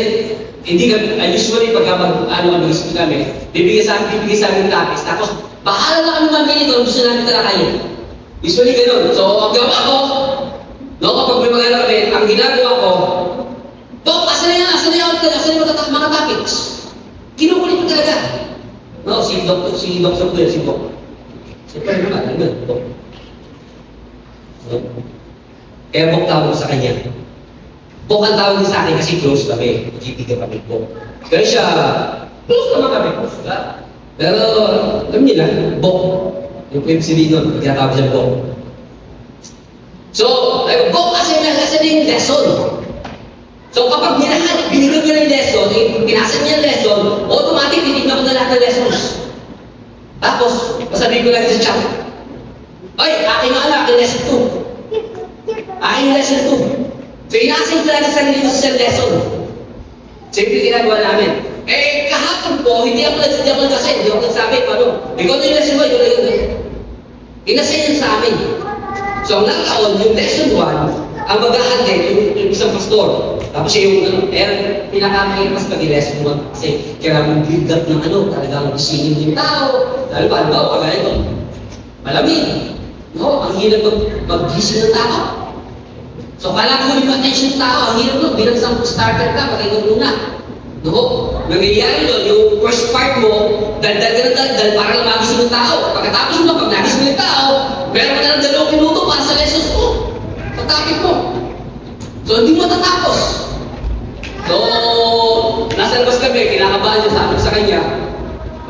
hindi kami, usually pagka mag-speak kami, bibigay sa amin topics, tapos bahala na kami mamili kung gusto namin talakayin. Usually ganun. So, ang gawa ko, kapag may mga kami, ang ginagawa ko, asan na yung mga topics? Kinukulit mo talaga. No, si Dr. ko yan, si Bok. Siyempre naman, ano yun, Bok. Kaya Bok tawag sa kanya. Bok ang tawag sa akin kasi close kami. Magkitigan kami, Bok. Pero siya, close naman kami. Pero, alam niyo na, Bok. Yung po yung silinon, pagkatapos siya Bok. So, Bok kasi nasa yung lesson. So kapag binigyan niya ng lesson, pinasa niya ng lesson, automatic titignan ko na lahat ng lessons. Tapos, pasabihin ko lang sa chat, ay, aking mga anak, lesson 2. Aking lesson 2. So inaasin ko lang sa sarili ko sa lesson. Siyempre ginagawa namin. Kahapon po, hindi ako nagsasabi, hindi ako nagsabi, ikaw na yung lesson 1, ikaw na yun. Inasin yun sa amin. So ang nakaon, yung lesson 1, ang mag-ahandin, yung isang pastor. Tapos siya yung, pinakamay mas pag-lesson 1 kasi kailangan build up ng talagang gisingin yung tao. Dahil ba, pag ito, malamig. No, ang hirap mag-gising ng tao. So, kailangan mo yung attention ng tao, ang hirap nun, bilang isang starter ka, pag ikaw muna. No, nangyayari doon, yung first part mo, daldal para lang magising ng tao. Pagkatapos mo, pag nagising ng tao, meron ka na ng 2 minuto para sa lessons mo. Pagkakit mo. So, hindi mo tatapos. So, nasa labas kami, kinakabahan niya, sabi ko sa kanya,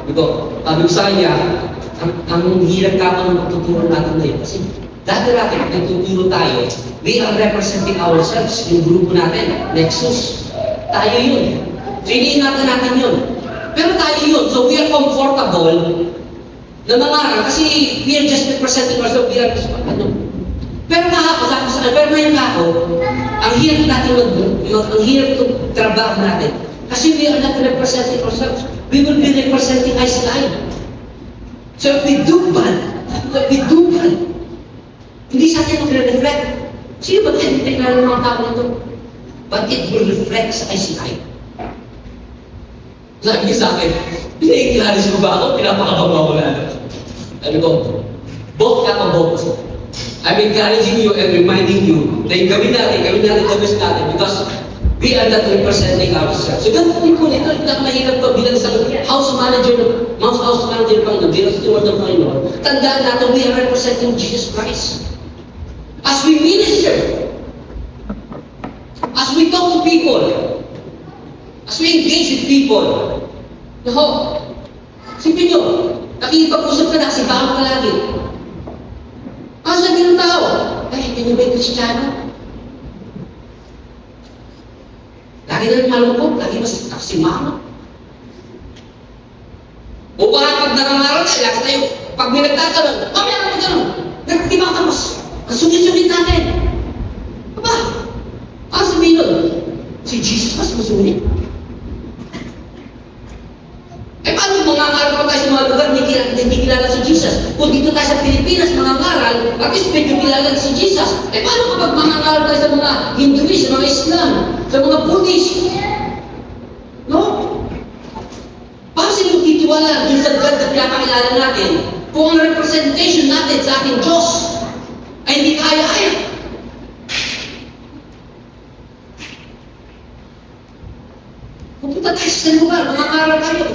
sabi ko sa kanya, ang hirap ka pa ng tuturo natin ngayon. Kasi dati natin, nagtuturo tayo, we are representing ourselves, yung grupo natin, Nexus. Tayo yun. So, iniingatan natin yun. Pero tayo yun. So, we are comfortable na mangaral kasi we are just representing ourselves, we are just ano. Pero kahapon, sabi ko sa pero ngayon ako, ang hirap natin ang hirap ng trabaho natin. Kasi we are not representing ourselves. We will be representing ICI. So if we do bad, hindi sa atin magre-reflect. Sino ba tayo deklara ng mga tao nito? But it will reflect sa ICI. Sabi niya sa akin, pinaikilalis mo ba ako? Pinapakababa ko na. Sabi ko, both ka pa both. I'm encouraging you and reminding you na yung gawin natin the best natin because we are not representing ourselves. So ganun po nito, mahirap to bilang sa house manager ng Panginoon, bilang steward ng Panginoon. Tandaan natin, we are representing Jesus Christ. As we minister, as we talk to people, as we engage with people, sipin nyo, nakikipag-usap ka na, sibahan ka lagi. Ang sabi ng tao, hindi nyo ba yung Kristiyano? Lagi na rin malungkot, lagi mas naksimama. O bakit pag nangangaral na, lagi tayo, pag may nagtatanong, mamaya ka tanong, nagtibang ka mas, sungit-sungit natin. Aba, ang sabihin nun, si Jesus mas masulit. Paano mangangaral pa tayo sa mga lugar hindi kilala si Jesus? Kung dito tayo sa Pilipinas mangangaral, at least medyo kilala si Jesus. Paano kapag mangangaral tayo sa mga Hinduist, sa mga Islam, sa mga Buddhist? No? Paano sila magtitiwala dun sa God na pinapakilala natin kung ang representation natin sa ating Diyos ay hindi kaya-kaya? Pupunta tayo sa lugar, mangangaral tayo,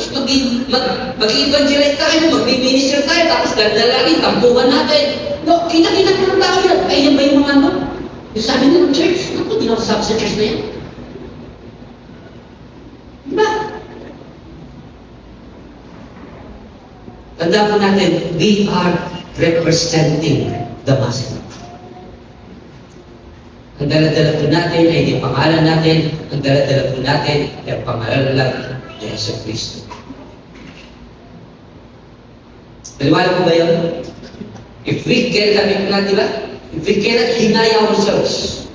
mag-evangelize tayo, mag-minister tayo, tapos daldalagin, tampuhan natin. No, kita-kita ko ng tao yan. Ay, yan ba yung mga ano? Yung sabi ng church? Ako, hindi na ako sabi sa church na yan. Diba? Tandaan po natin, we are representing the masses. Ang dala-dala po natin ay hindi pangalan natin, ang dala-dala po natin ay ang pangalan lang ni Yesu Cristo. Naliwala po ba yun? If we cannot, diba? If we cannot deny ourselves,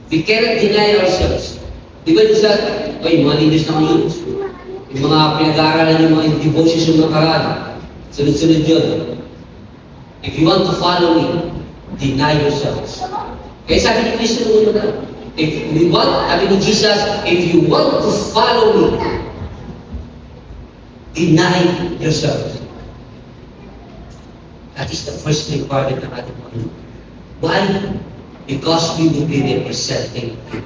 we cannot deny ourselves. Di ba yung sa, yung mga leaders na ngayon, yung mga pinag-aaralan yung mga devotions yung nakaraan, sunod-sunod yun. If you want to follow me, deny yourselves. Kaya sabi ni Kristo nung una, sabi ni Jesus, if you want to follow me, deny yourself. That is the first requirement ng ating Panginoon. Why? Because we will be representing Him.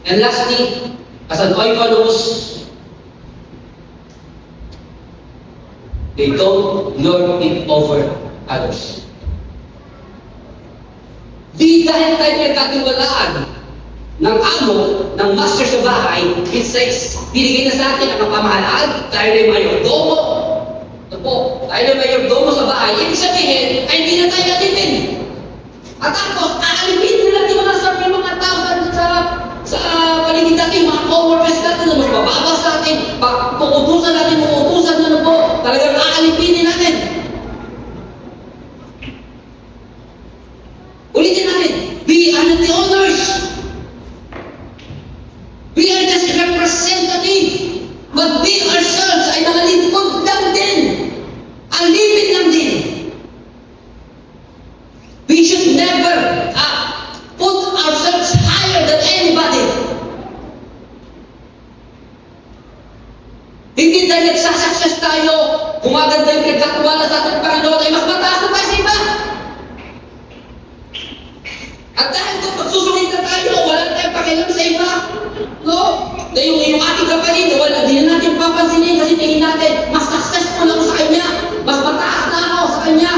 And lastly, as an oikonomos, they don't lord it over others. Di dahil tayo pinagkatiwalaan ng amo, ng master sa bahay, it says, binigay na sa atin ang pamahalaan, tayo na yung mayordomo. Ito po, tayo na yung mayordomo sa bahay, ibig sabihin, ay hindi na tayo alipin. At tapos, aalipin nila yung mga sabi mga tao sa paligid natin, mga co-workers natin na mas mababa sa atin, pukutusan natin, ano po, talagang aalipinin natin. Ulitin natin, we are not the owners. We are just representative. But we ourselves ay nakalingkod lang din. Alipin lang din. We should never put ourselves higher than anybody. Hindi dahil nagsasuccess tayo, gumaganda yung pinagkatiwala sa ating Panginoon, ay mas mataas na tayo sa iba. At dahil kung magsusungit na tayo, wala na tayong pakialam sa iba. No? Na yung ating kapatid, wala, hindi na natin papansinin kasi tingin natin, mas successful ako sa kanya, mas mataas na ako sa kanya.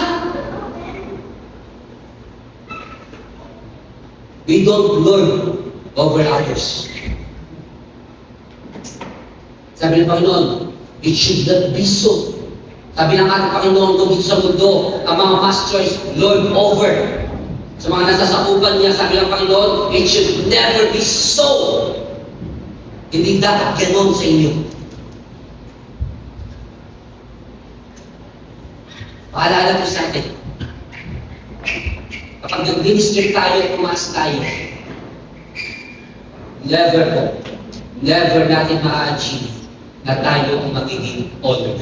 We don't learn over others. Sabi ng Panginoon, it should not be so. Sabi ng ating Panginoon kung dito sa mundo, ang mga masters lord over. Sa mga nasasakupan niya, sabi ng Panginoon, it should never be so. Hindi dapat ganon sa inyo. Paalala ko sa atin, kapag nag-minister tayo at tumaas tayo, never natin ma-achieve na tayo ang magiging honor.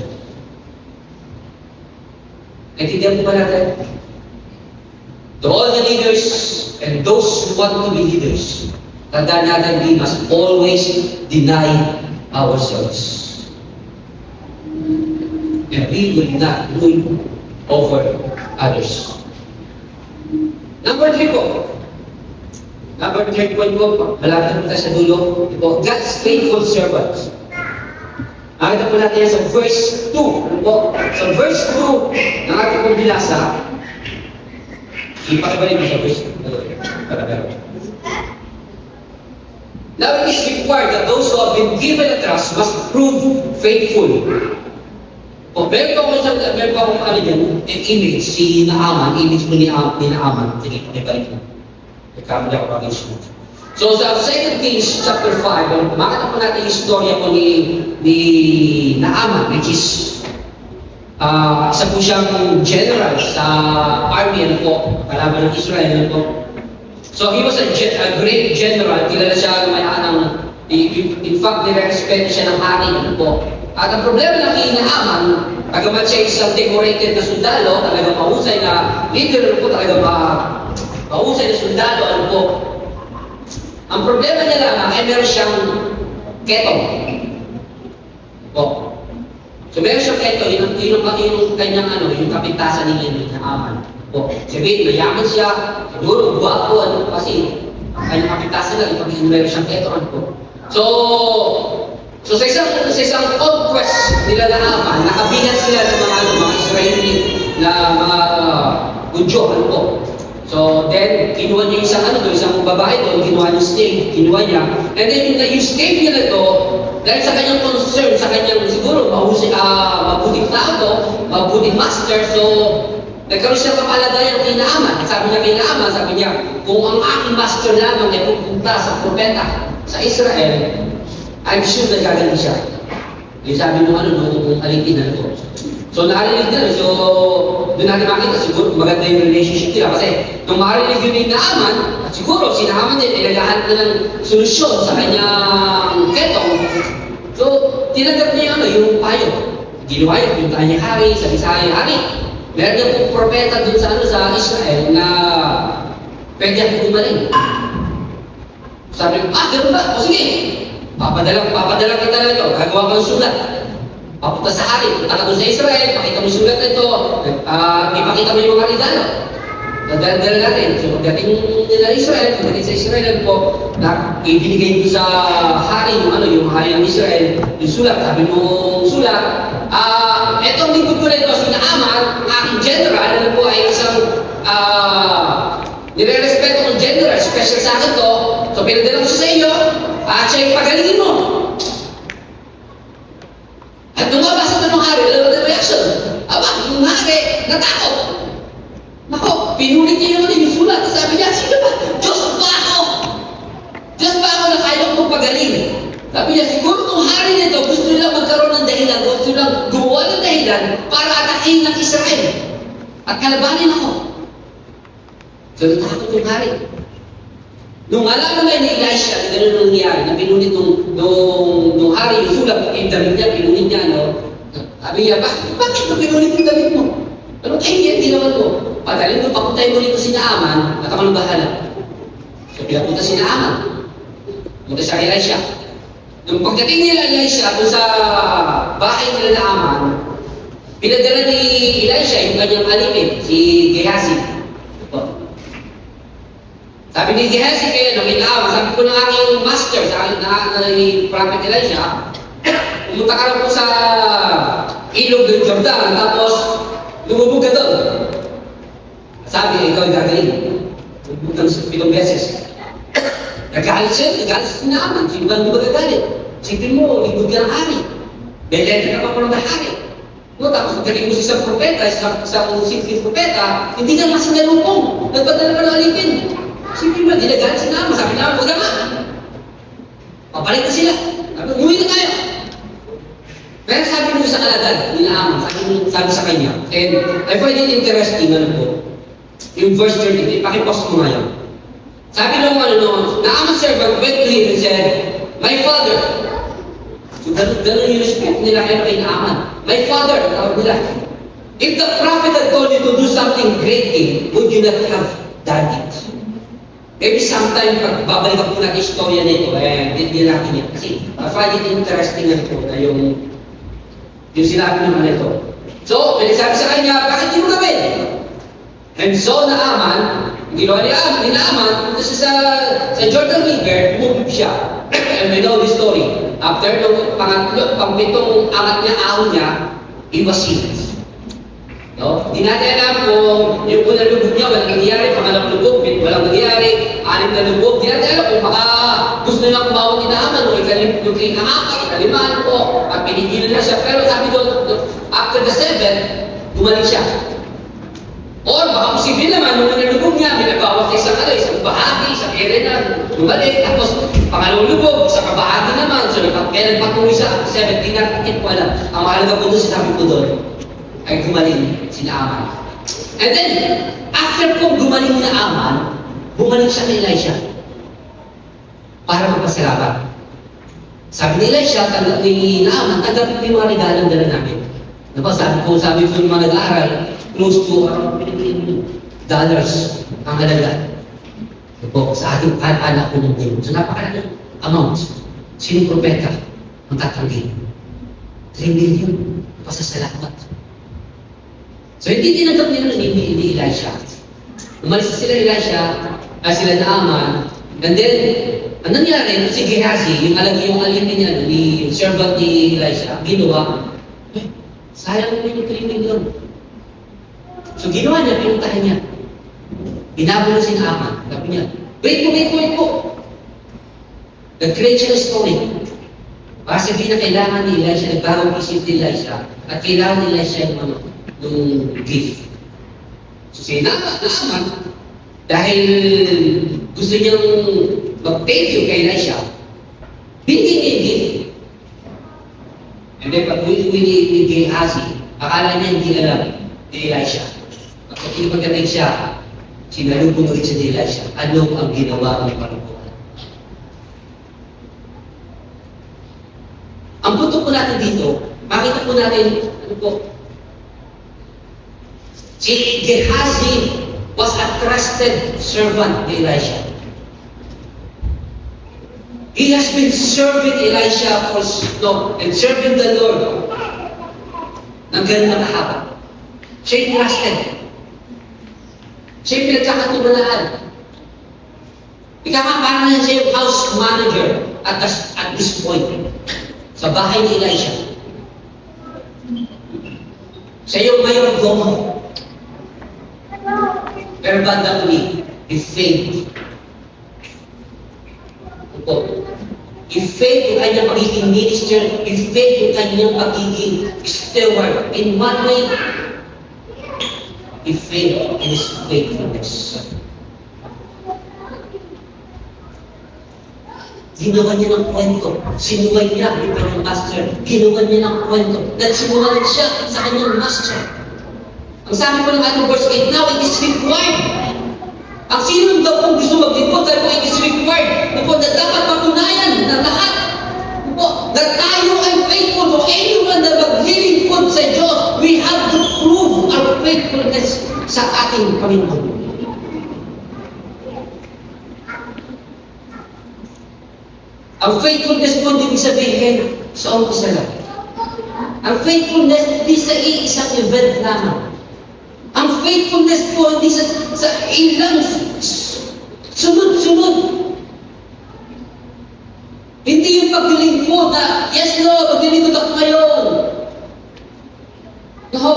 Naintindihan po ba natin? To all the leaders and those who want to be leaders, tandaan natin, we must always deny ourselves. And we will not rule over others. Number 3 po. Number 3 point po, malapit na sa dulo. Ito, God's faithful servants. Nakita po natin yan sa verse 2. Ano po? Sa verse 2 ng ating pong binasa, ipakabalik mo sa verse 2. Now it is required that those who have been given a trust must prove faithful. O, meron pa akong ano yan, image, si Naaman, image mo ni Naaman. Sige, ibalik mo. Nagkamali ako pag-image mo. So sa 2 Kings chapter 5, makita po natin yung istorya po ni Naaman, which is isa po siyang general sa army, ano po, kalaban ng Israel, ano po. So he was a great general, kilala siya ng in fact, nire-respeto siya ng hari, ano po. At ang problema ng kay Naaman, bagamat siya isang decorated na sundalo, talagang mahusay na leader, ano po, talagang mahusay na sundalo, ano po. Ang problema niya lang ay meron siyang ketong. Po. So meron siyang ketong, yung kanyang ano, yung kapintasan ni Naaman. Po. Sabihin, mayaman siya, siguro, guwapo, ano, kasi ang kanyang kapintasan lang, yung meron siyang ketong, ano po. So sa isang conquest nila na Naaman, nakabihan sila ng mga Israeli na mga Hudyo, ano po. So then, kinuha niya isang babae doon, kinuha niya slave, kinuha niya. And then yung slave niya na to, dahil sa kanyang concern, sa kanyang siguro, mabuting tao to, mabuting master, so nagkaroon siya kapalagayan kay Naaman. Sabi niya kay Naaman, sabi niya, kung ang aking master lamang ay pupunta sa propeta sa Israel, I'm sure na gagaling siya. Yung sabi nung alipin na ito. So narinig nila, so doon natin makita siguro maganda yung relationship nila kasi nung marinig yun yung Naaman, at siguro si Naaman din ay naghahanap na ng solusyon sa kanyang ketong. So tinanggap niya yung payo. Ginawa yung kanyang hari, sabi sa kanyang hari. Meron niya pong propeta doon sa Israel na pwede akong umaling. Sabi ko, ganoon ba? O sige, papadala kita na ito, gagawa ka ng sulat. Papunta sa hari, punta ka doon sa Israel, pakita mo sulat na ito, ipakita mo yung mga regalo. Dadala natin. So pagdating nila Israel, pagdating sa Israel, ano po, ibinigay ko sa hari, yung hari ng Israel, yung sulat. Sabi nung sulat, etong lingkod ko na ito, si Naaman, aking general, ano po ay isang nire-respeto ng general, special sa akin to, so pinadala ko siya sa iyo, at siya yung pagalingin mo. At lumabas ito ng hari, alam mo na reaction. Yung hari, natakot. Nako, pinulit niya yung sulat. Sabi niya, sino ba? Diyos ba ako? Diyos ba ako na kaya kong pagaling? Sabi niya, siguro itong hari nito, gusto nilang magkaroon ng dahilan, gusto nilang gumawa ng dahilan para atakin ng Israel. At kalabanin ako. So, natakot yung hari. Nung alam naman ni Elisha, na gano'n nung nangyari, na pinulit nung hari, yung sulat, yung damit niya, pinulit niya, sabi niya, bakit mo pinulit yung damit mo? Pero hindi naman mo. Padalin mo, papuntay mo rito si Naaman, at ako nang bahala. So, pinapunta si Naaman. Punta siya kay Elisha. Nung pagdating nila Elisha, doon sa bahay nila Naaman, pinadala ni Elisha yung kanyang alipin, si Gehazi. Sabi ni Gehazi kaya nung Naaman, sabi ko ng aking master, sa akin na prophet Elisha, pumunta ka lang po sa ilog ng Jordan, tapos lumubog ka doon. Sabi, ikaw ay gagaling. Lumubog 7 beses. Nagalit siya, nagalit si Naaman. Sino ba gagalit? Sipin mo, libog ka ng hari. Dahil ka pa ng hari. Tapos galing mo sa isang propeta, isang simpleng propeta, hindi ka masinalupong. Nagpadala ka ng alipin. Sipin mo, dinagalit si Naaman. Sabi Naaman, huwag naman. Papalit na sila. Pero sabi mo sa kalagad, Naaman, sabi sa kanya, and I find it interesting, ano po, yung verse 33, pakipost mo ngayon. Sabi nung Naaman's servant went to him and said, "My father," so ganun yung respect nila kay Naaman. "My father," tawag nila, "if the prophet had told you to do something great, king, would you not have done it?" Maybe sometime, pag babalik po natin istorya nito, hindi natin yan. Kasi, I find it interesting na ito, na yung sinabi naman ito. So, pinasabi sa kanya, bakit di mo gawin? And so, Naaman, ginawa ni Naaman, punta siya sa Jordan River, move siya. And we know this story. After nung pang-pitong angat niya, ahon niya, he was healed. No? Hindi natin alam kung yung unang lubog niya, walang nangyayari, pangalawang lubog, walang nangyayari, anim na lubog. Hindi natin alam kung baka gusto nilang kumawag ni Naaman, o yung ika-apat, ika-limaan po, at pinigilan na siya. Pero sabi doon, after the 7, gumaling siya. Or baka posible naman, nung unang lubog niya, may nagbawas sa isang bahagi, isang area na gumaling. Tapos, pangalawang lubog, isang kabahagi naman. So, kaya nagpatuloy sa 7, di natin po alam. Ang mahalaga po doon, sinabi ko doon, ay gumaling si Naaman. And then, after pong gumaling na Naaman, bumalik siya kay Elisha para magpasalamat. Sabi ni Elisha, ni Naaman, tanggapin mo yung mga regalong dala namin. Diba, sabi ko yung mga nag-aaral, close to around $1 ang halaga. Diba, sa ating anak ko ng Diyos. So, napakalagang amount. Sinong propeta ang tatanggin? 3 million. Pasasalamat. So, hindi tinanggap nila ni Elisha. Umalis sila sila Naaman, and then, ano nangyari? Si Gehazi, yung alipin niya, yung servant ni Elisha, ginawa, sayang naman yung 3 million. So, ginawa niya, pinuntahan niya. Binago na si Naaman. Sabi niya, wait po. Nag-create siya ng story. Para sabihin na kailangan ni Elisha, nagbagong isip ni Elisha, at kailangan ni Elisha yung gift. So si Naaman, dahil gusto niyang mag-thank you kay Elisha, binigyan niya yung gift. And then pag-uwi ni Gehazi, akala niya hindi alam ni Elisha. Pagdating siya, sinalubong ulit siya ni Elisha, ano ang ginawa ng panubuhan? Ang punto po natin dito, makita po natin, si Gehazi was a trusted servant ni Elisha. He has been serving Elisha for long and serving the Lord ng ganun na kahaba. Siya'y trusted. Siya'y pinagkakatumalaan. Ika nga parang na siya yung house manager at this point sa bahay ni Elisha. Siya yung mayordomo. Pero bandang uli, i-faith. I-faith yung kanyang pagiging minister, i-faith yung kanyang pagiging steward. In one way, i-faith in his faithfulness. Ginawa niya ng kwento. Sinuway niya yung kanyang master. Ginawa niya ng kwento. Nagsinungaling siya sa kanyang master. Ang sabi po ng ating verse 8, now it is required. Ang sino daw kung gusto maglipot, sabi po, it is required. Na dapat patunayan ng lahat. Na tayo ay faithful. O anyone na maglilingkod sa Diyos, we have to prove our faithfulness sa ating Panginoon. Ang faithfulness po hindi sabihin sa umpisa lang. Ang faithfulness hindi sa iisang event lamang. Ang faithfulness po hindi sa ilang sunod-sunod. Hindi yung paglilingkod na, yes Lord, maglilingkod ako ngayon. No.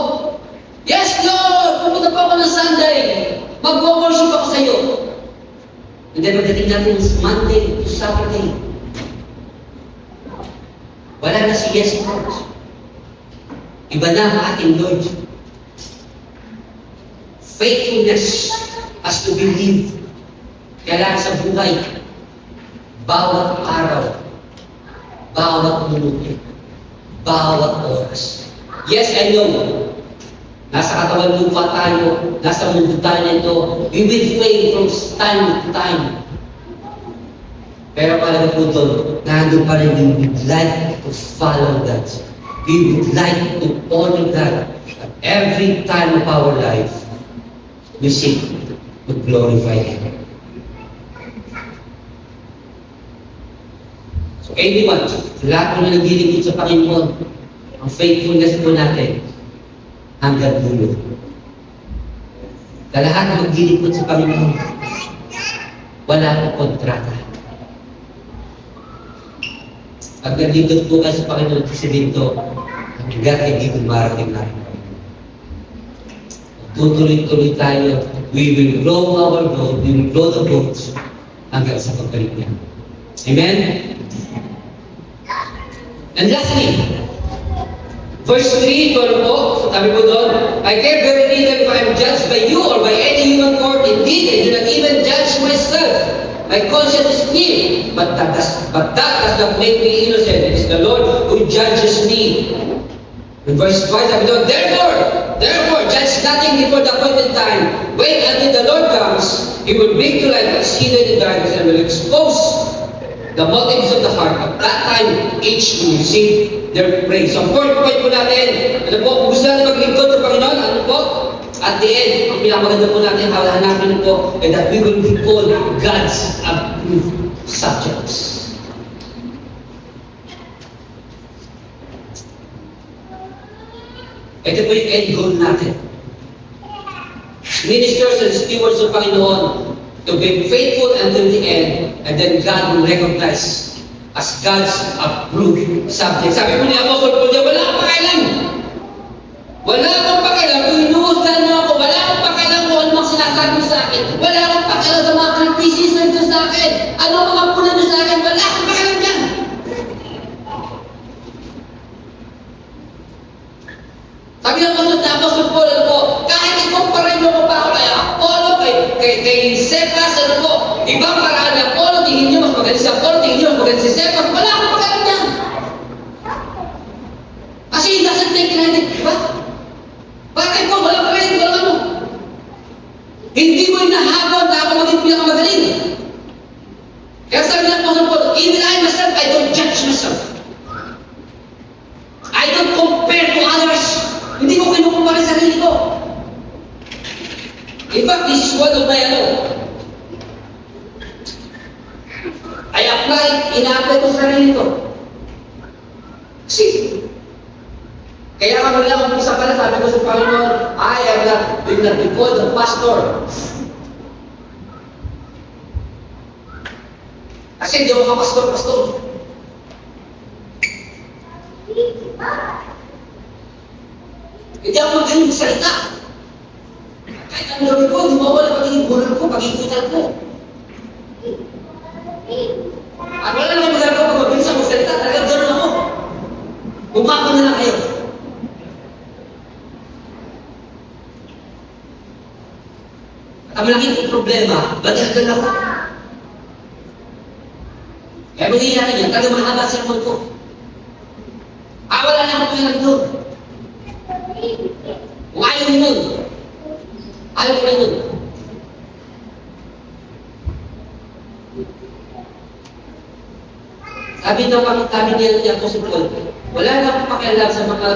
Yes Lord, pupunta pa ako ng Sunday. Mag-worship ako sa iyo. And then pagdating natin Monday to Saturday, wala na si yes Lord. Iba na ang ating Lord. Faithfulness has to be lived. Kailangan sa buhay, bawat araw, bawat minuto, bawat oras. Yes, I know. Nasa katawan lupa tayo, nasa mundo tayo nito. We will fail from time to time. Pero pala po doon, nandun pa rin, we would like to follow that. We would like to honor that. At every time of our life, we seek to glorify Him. So anyone, lahat po na naglilingkod sa Panginoon, ang faithfulness po natin, hanggang dulo. Sa lahat na maglilingkod sa Panginoon, wala po kontrata. Pag nandito po kayo sa Panginoon, kasi dito, hanggang hindi dumarating na. Tutuloy-tuloy tayo. We will grow our boat, we will grow the boats hanggang sa pagbalik niya. Amen? And lastly, verse 3, ito po, sa tabi po doon, I care very little if I am judged by you or by any human court. Indeed, I do not even judge myself. My conscience is clear, but that does not make me innocent. It is the Lord who judges me. In verse 5, sabi doon, Therefore, judge nothing before the appointed time. Wait until the Lord comes. He will bring to light what's hidden in darkness and will expose the motives of the heart. At that time, each will receive their praise. So, fourth point po natin, ano po, kung gusto natin maglingkod sa Panginoon, ano po? At the end, ang pinakamaganda po natin, hanapin po, that we will be called God's approved subjects. Ito po yung end goal natin. Ministers and stewards ng Panginoon to be faithful until the end, and then God will recognize as God's approved subject. Sabi mo ni Apostle Paul, wala akong pakailan. Wala akong pakailan kung inuusgan mo ako. Wala akong pakailan kung ano mang sinasabi mo sa akin. Wala akong pakailan sa mga criticism nyo sa akin. Ano mga puna nyo sa akin. Wala akong pakailan dyan. Sabi ng Apostle Paul, ano po, kahit ikumpare mo ko pa ako kay Apollo, kay Cephas, ano po, ibang paraan ni Apollo, tingin nyo mas magaling si Apollo, tingin nyo mas magaling si Cephas, wala akong pakailan dyan. Kasi he doesn't take credit, di ba? Bakit po? Walang credit, walang ano. Hindi mo inahabol na ako maging pinakamagaling. Kaya sabi ng Apostle Paul, even I myself, I don't judge myself. I don't compare to others. Hindi ko kinukumpara sa sarili ko. In fact, this is one of my ina-apply ko sa sarili ko. Kasi, kaya kami lang kung isa pala, sabi ko sa Panginoon, I am not, will not be called a pastor. Kasi hindi ako kapastor-pastor. Hindi ako magaling salita. Kahit ang gawin ko, hindi mawala pagiging bulan ko, pagiging ko. At wala naman magagawa ko, mabilis ako salita, talagang gano'n ako. Bumako na lang kayo. At ang malaking problema, balikan ako. Kaya magiging natin yan, talagang mahaba sa naman ko. Wala na akong pinag doon. Kung ayaw mo nun, ayaw mo nun. Sabi niya ni Apostle Paul, wala na akong pakialam sa mga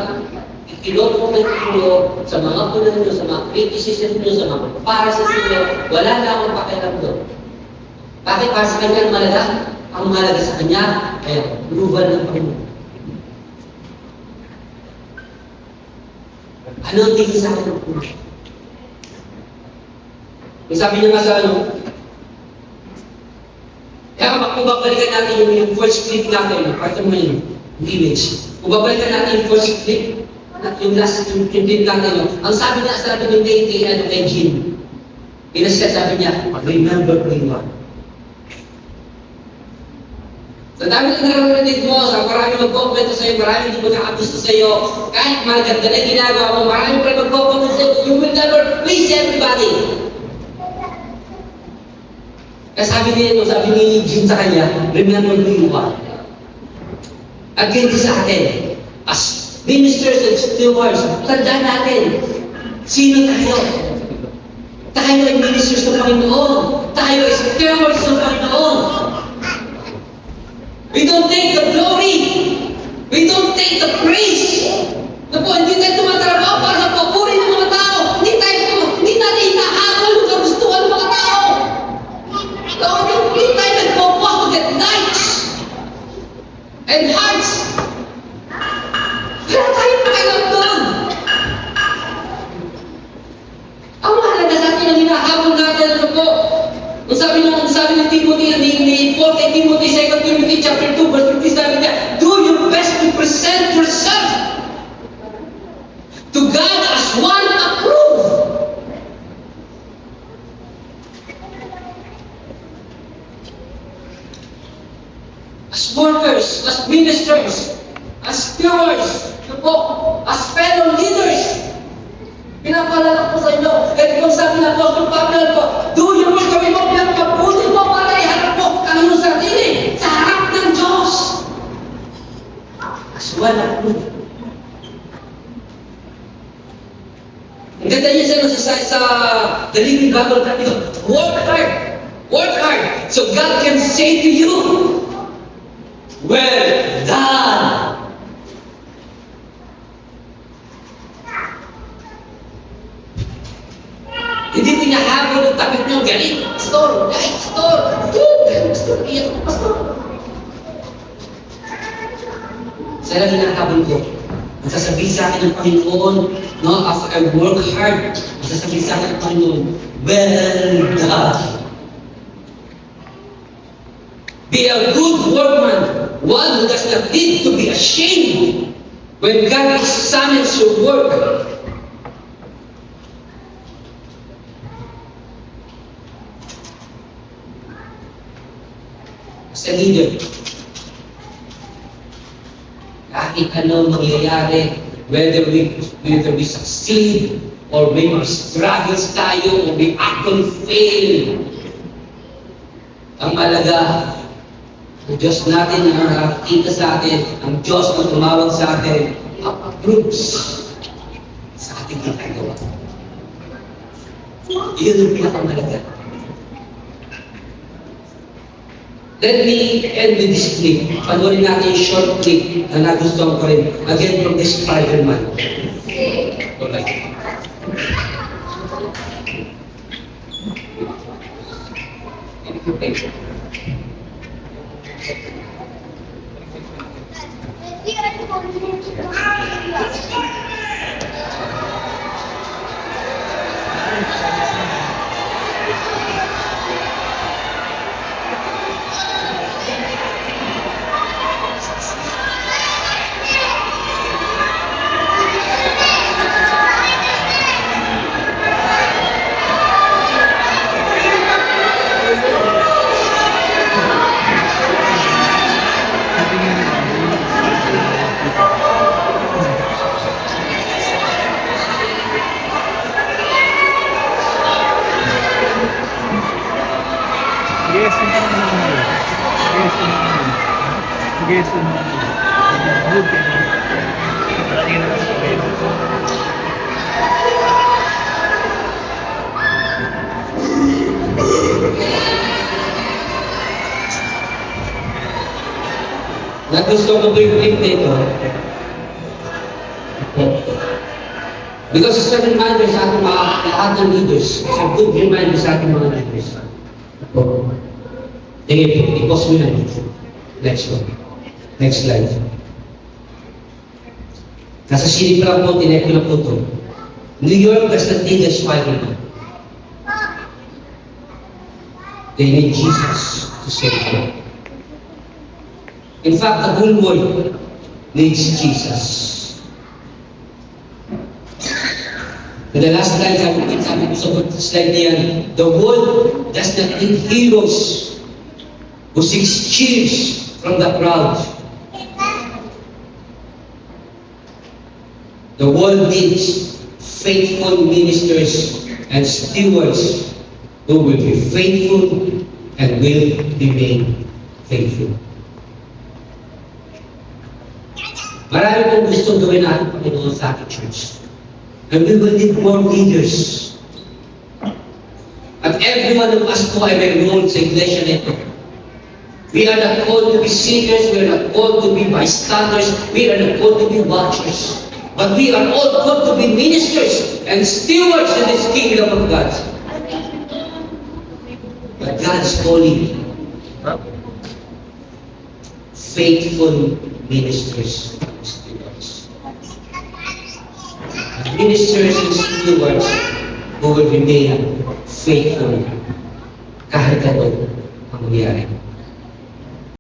kinokomment nyo, sa mga punan nyo, sa mga criticism nyo, sa mga parasas nyo, wala na akong pakialam doon. Bakit? Para sa kanya malaga? Ang malaga sa kanya, ay approval ng Panginoon. Ano ang tingin sa akin ng puno? Yung sabi niya nga sa kaya kung babalikan natin yung first clip natin, pakita mo yun, yung image. Kung babalikan natin yung first clip, yung last, yung clip natin, ang sabi ng kay Jim, sabi niya, remember who you are. Sa dami ng narinig mo, sa marami mag-comment sa'yo, marami hindi mo nakagusto sa'yo, kahit maganda na ginagawa mo, marami pa mag-comment sa'yo, you will never please everybody. Kaya sabi ni Jim sa kanya, remember who you are. At hindi sa atin, as ministers and stewards, tandaan natin, sino tayo? Tayo ay ministers ng Panginoon. Tayo ay stewards ng Panginoon. We don't take the glory. We don't take the praise. Hindi tayo tumatrabaho para sa papuri ng mga tao. Hindi natin hinahabol yung kagustuhan ng mga tao. Hindi tayo nagpo-post to get likes and hearts. Kaya tayo pakialam doon. Ang mahalaga sa atin ang hinahabol natin, ano po? Kung sabi ni Timothy, ni Paul kay Timothy, 2 Timothy chapter 2, verse 50, sabi niya, do your best to present yourself to God as one approved. As workers, as ministers, as stewards, ano po, as fellow leaders. Pinapalala ko sa inyo. Kaya kung sabi ng Apostol Pablo ko, do your work, gawin mo pinakapabuti mo para iharap mo ang iyong sarili sa harap ng Diyos. As one approved. Ang ganda niya sa The Living Bible, sabi ko, work hard, so God can say to you, well done. Hindi tinahabol ng tapit niyo, galing, pastor, iyak na pastor. Sa lang hinahabol ko, masasabihin sa akin ng Panginoon, no, after I work hard, masasabihin sa akin ng Panginoon, well done. Be a good workman, one who does not need to be ashamed when God examines your work. As a leader, kahit ano mangyayari, whether we succeed or may struggles tayo or we actually fail, ang malaga, ang Diyos natin ang nakakita sa atin, ang Diyos na tumawag sa atin, approves sa ating ginagawa. Iyon ang pinakamalaga. Let me end with this clip. Panoorin natin yung short clip na nagustuhan ko rin. Again, from this Spider-Man. Alright. Nagustuhan ko yung clip nito. Because it's a reminder sa ating mga lahat ng leaders. It's a good reminder sa ating mga leaders. Sige, i-post mo yan. Next one. Next slide. Nasa silip lang po, tinek ko na po ito. New York does not need a Spider-Man. They need Jesus to save them. In fact, the whole world needs Jesus. In the last slide, sabi ko sa slide niyan, the world does not need heroes who seeks cheers from the crowd. The world needs faithful ministers and stewards who will be faithful and will remain faithful. Marami pong gusto gawin natin, Panginoon, sa ating church. And we will need more leaders. At every one of us po ay may role sa iglesia nito. We are not called to be seekers, we are not called to be bystanders, we are not called to be watchers. But we are all called to be ministers and stewards in this kingdom of God. But God is calling faithful ministers and stewards. Ministers and stewards who will remain faithful kahit ano ang mangyari.